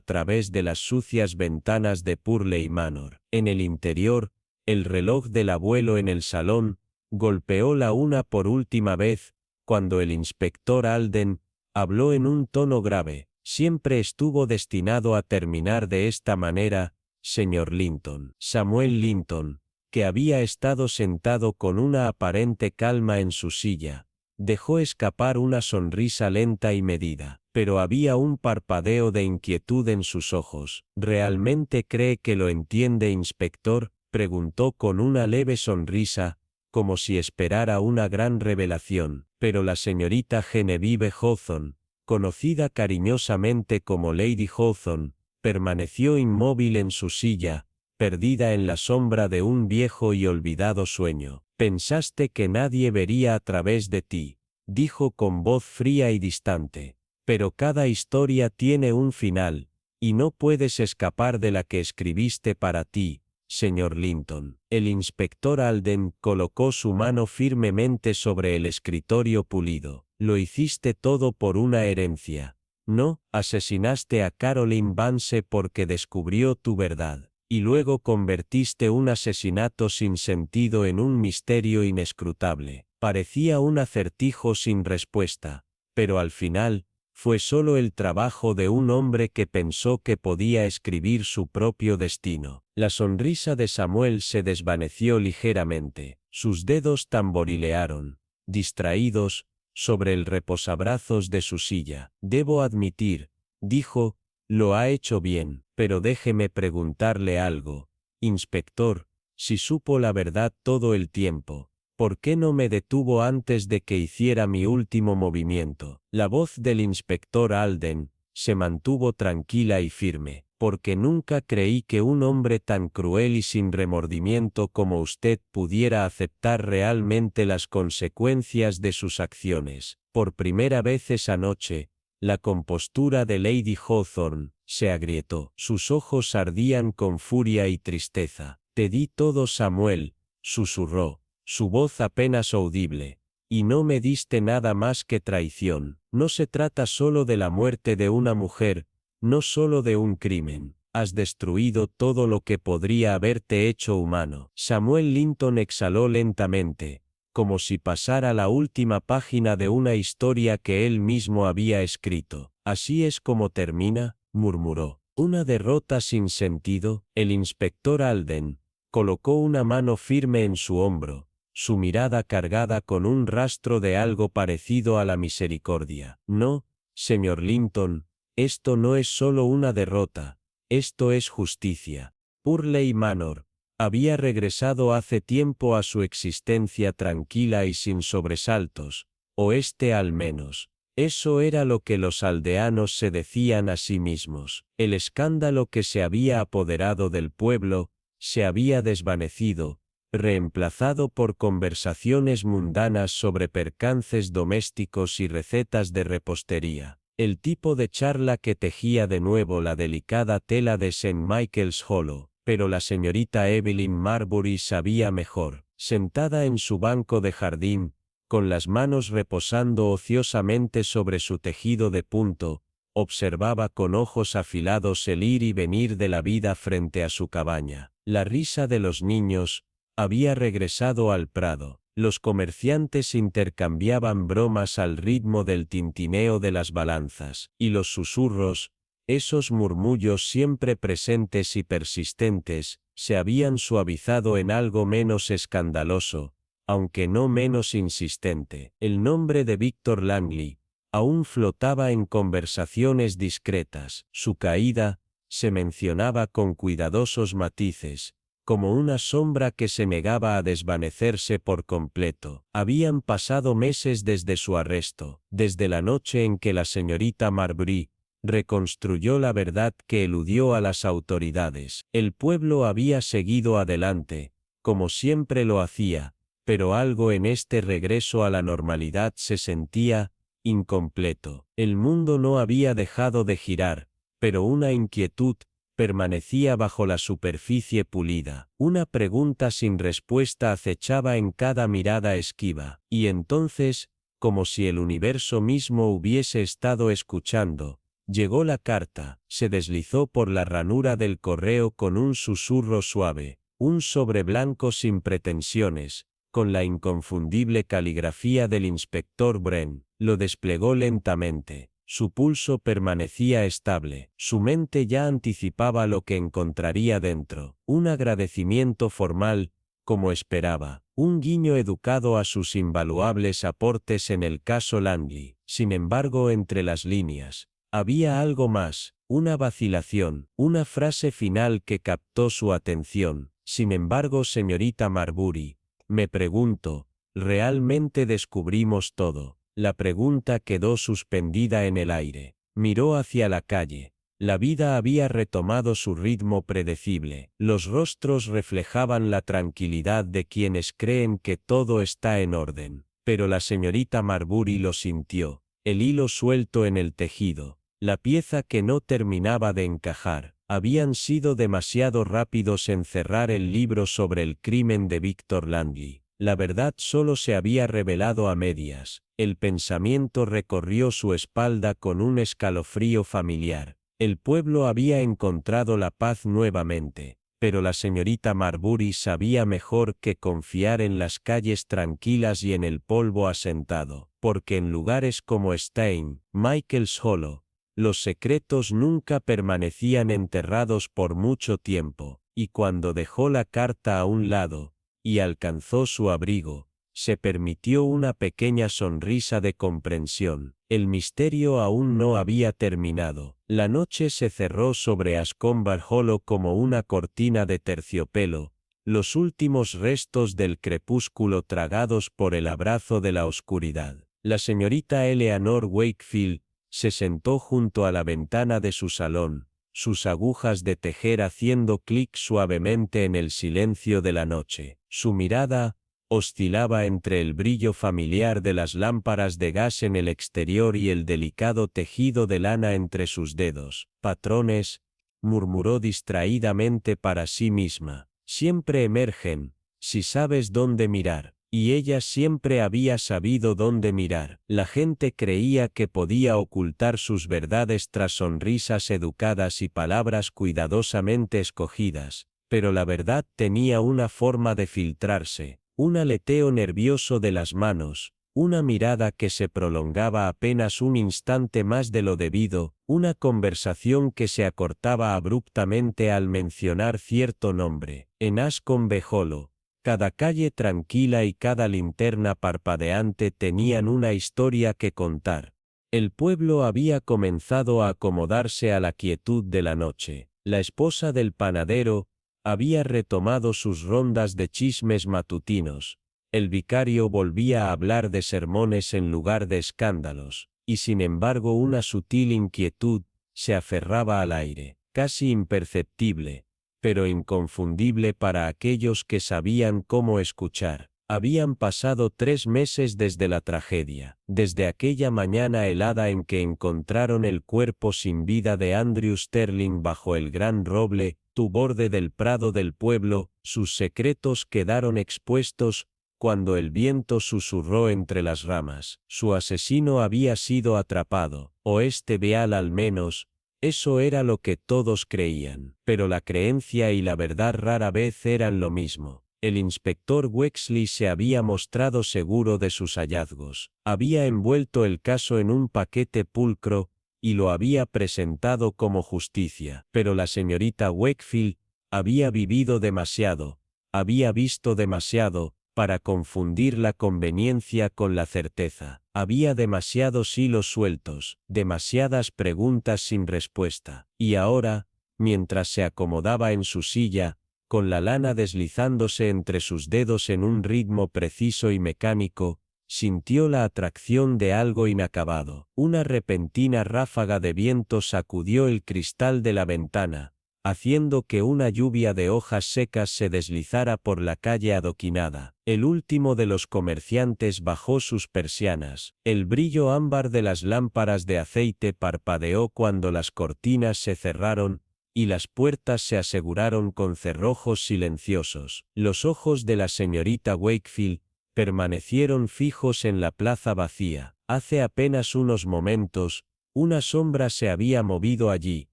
A: través de las sucias ventanas de Purley Manor. En el interior, el reloj del abuelo en el salón golpeó la una por última vez, cuando el inspector Alden habló en un tono grave. Siempre estuvo destinado a terminar de esta manera, señor Linton. Samuel Linton, que había estado sentado con una aparente calma en su silla, dejó escapar una sonrisa lenta y medida, pero había un parpadeo de inquietud en sus ojos. ¿Realmente cree que lo entiende, inspector?, preguntó con una leve sonrisa, como si esperara una gran revelación. Pero la señorita Genevieve Hawthorne, conocida cariñosamente como Lady Hawthorne, permaneció inmóvil en su silla, perdida en la sombra de un viejo y olvidado sueño. Pensaste que nadie vería a través de ti, dijo con voz fría y distante. Pero cada historia tiene un final, y no puedes escapar de la que escribiste para ti, señor Linton. El inspector Alden colocó su mano firmemente sobre el escritorio pulido. Lo hiciste todo por una herencia. No, asesinaste a Caroline Vance porque descubrió tu verdad, y luego convertiste un asesinato sin sentido en un misterio inescrutable. Parecía un acertijo sin respuesta, pero al final, fue solo el trabajo de un hombre que pensó que podía escribir su propio destino. La sonrisa de Samuel se desvaneció ligeramente. Sus dedos tamborilearon, distraídos, sobre el reposabrazos de su silla. Debo admitir, dijo, lo ha hecho bien, pero déjeme preguntarle algo, inspector, si supo la verdad todo el tiempo, ¿por qué no me detuvo antes de que hiciera mi último movimiento? La voz del inspector Alden se mantuvo tranquila y firme, porque nunca creí que un hombre tan cruel y sin remordimiento como usted pudiera aceptar realmente las consecuencias de sus acciones. Por primera vez esa noche, la compostura de Lady Hawthorne se agrietó. Sus ojos ardían con furia y tristeza. Te di todo, Samuel, susurró, su voz apenas audible, y no me diste nada más que traición. No se trata solo de la muerte de una mujer, no solo de un crimen. Has destruido todo lo que podría haberte hecho humano. Samuel Linton exhaló lentamente, como si pasara la última página de una historia que él mismo había escrito. Así es como termina, murmuró. Una derrota sin sentido. El inspector Alden colocó una mano firme en su hombro, su mirada cargada con un rastro de algo parecido a la misericordia. No, señor Linton, esto no es solo una derrota, esto es justicia. Purley Manor había regresado hace tiempo a su existencia tranquila y sin sobresaltos, o este al menos. Eso era lo que los aldeanos se decían a sí mismos. El escándalo que se había apoderado del pueblo se había desvanecido, reemplazado por conversaciones mundanas sobre percances domésticos y recetas de repostería. El tipo de charla que tejía de nuevo la delicada tela de St. Michael's Hollow, pero la señorita Evelyn Marbury sabía mejor. Sentada en su banco de jardín, con las manos reposando ociosamente sobre su tejido de punto, observaba con ojos afilados el ir y venir de la vida frente a su cabaña. La risa de los niños había regresado al prado. Los comerciantes intercambiaban bromas al ritmo del tintineo de las balanzas, y los susurros, esos murmullos siempre presentes y persistentes, se habían suavizado en algo menos escandaloso, aunque no menos insistente. El nombre de Víctor Langley aún flotaba en conversaciones discretas. Su caída se mencionaba con cuidadosos matices, como una sombra que se negaba a desvanecerse por completo. Habían pasado meses desde su arresto, desde la noche en que la señorita Marbury reconstruyó la verdad que eludió a las autoridades. El pueblo había seguido adelante, como siempre lo hacía, pero algo en este regreso a la normalidad se sentía incompleto. El mundo no había dejado de girar, pero una inquietud permanecía bajo la superficie pulida. Una pregunta sin respuesta acechaba en cada mirada esquiva, y entonces, como si el universo mismo hubiese estado escuchando, llegó la carta, se deslizó por la ranura del correo con un susurro suave, un sobre blanco sin pretensiones, con la inconfundible caligrafía del inspector Bren, lo desplegó lentamente. Su pulso permanecía estable, su mente ya anticipaba lo que encontraría dentro, un agradecimiento formal, como esperaba, un guiño educado a sus invaluables aportes en el caso Langley. Sin embargo, entre las líneas, había algo más, una vacilación, una frase final que captó su atención. Sin embargo, señorita Marbury, me pregunto, ¿realmente descubrimos todo? La pregunta quedó suspendida en el aire. Miró hacia la calle. La vida había retomado su ritmo predecible. Los rostros reflejaban la tranquilidad de quienes creen que todo está en orden. Pero la señorita Marbury lo sintió. El hilo suelto en el tejido, la pieza que no terminaba de encajar, habían sido demasiado rápidos en cerrar el libro sobre el crimen de Víctor Langley. La verdad solo se había revelado a medias. El pensamiento recorrió su espalda con un escalofrío familiar. El pueblo había encontrado la paz nuevamente, pero la señorita Marbury sabía mejor que confiar en las calles tranquilas y en el polvo asentado, porque en lugares como Stein, Michael's Hollow, los secretos nunca permanecían enterrados por mucho tiempo, y cuando dejó la carta a un lado, y alcanzó su abrigo, se permitió una pequeña sonrisa de comprensión. El misterio aún no había terminado. La noche se cerró sobre Ascombar Hollow como una cortina de terciopelo, los últimos restos del crepúsculo tragados por el abrazo de la oscuridad. La señorita Eleanor Wakefield se sentó junto a la ventana de su salón, sus agujas de tejer haciendo clic suavemente en el silencio de la noche. Su mirada oscilaba entre el brillo familiar de las lámparas de gas en el exterior y el delicado tejido de lana entre sus dedos. Patrones, murmuró distraídamente para sí misma, siempre emergen, si sabes dónde mirar. Y ella siempre había sabido dónde mirar. La gente creía que podía ocultar sus verdades tras sonrisas educadas y palabras cuidadosamente escogidas, pero la verdad tenía una forma de filtrarse, un aleteo nervioso de las manos, una mirada que se prolongaba apenas un instante más de lo debido, una conversación que se acortaba abruptamente al mencionar cierto nombre. En Ascombe Hollow, cada calle tranquila y cada linterna parpadeante tenían una historia que contar. El pueblo había comenzado a acomodarse a la quietud de la noche. La esposa del panadero había retomado sus rondas de chismes matutinos. El vicario volvía a hablar de sermones en lugar de escándalos, y sin embargo una sutil inquietud se aferraba al aire, casi imperceptible, pero inconfundible para aquellos que sabían cómo escuchar. Habían pasado 3 meses desde la tragedia, desde aquella mañana helada en que encontraron el cuerpo sin vida de Andrew Sterling bajo el gran roble, tu borde del prado del pueblo. Sus secretos quedaron expuestos cuando el viento susurró entre las ramas. Su asesino había sido atrapado, o este vial al menos. Eso era lo que todos creían, pero la creencia y la verdad rara vez eran lo mismo. El inspector Wexley se había mostrado seguro de sus hallazgos, había envuelto el caso en un paquete pulcro, y lo había presentado como justicia. Pero la señorita Wakefield había vivido demasiado, había visto demasiado, para confundir la conveniencia con la certeza. Había demasiados hilos sueltos, demasiadas preguntas sin respuesta. Y ahora, mientras se acomodaba en su silla, con la lana deslizándose entre sus dedos en un ritmo preciso y mecánico, sintió la atracción de algo inacabado. Una repentina ráfaga de viento sacudió el cristal de la ventana, haciendo que una lluvia de hojas secas se deslizara por la calle adoquinada. El último de los comerciantes bajó sus persianas. El brillo ámbar de las lámparas de aceite parpadeó cuando las cortinas se cerraron, y las puertas se aseguraron con cerrojos silenciosos. Los ojos de la señorita Wakefield permanecieron fijos en la plaza vacía. Hace apenas unos momentos, una sombra se había movido allí,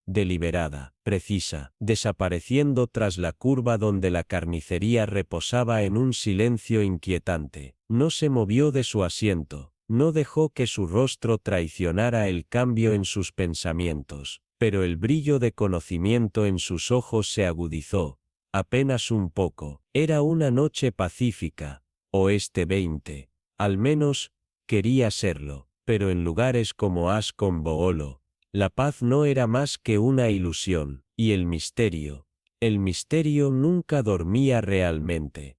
A: deliberada, precisa, desapareciendo tras la curva donde la carnicería reposaba en un silencio inquietante. No se movió de su asiento, no dejó que su rostro traicionara el cambio en sus pensamientos, pero el brillo de conocimiento en sus ojos se agudizó, apenas un poco. Era una noche pacífica, Oeste 20, al menos, quería serlo, pero en lugares como Ascot Boolo, la paz no era más que una ilusión, y el misterio nunca dormía realmente.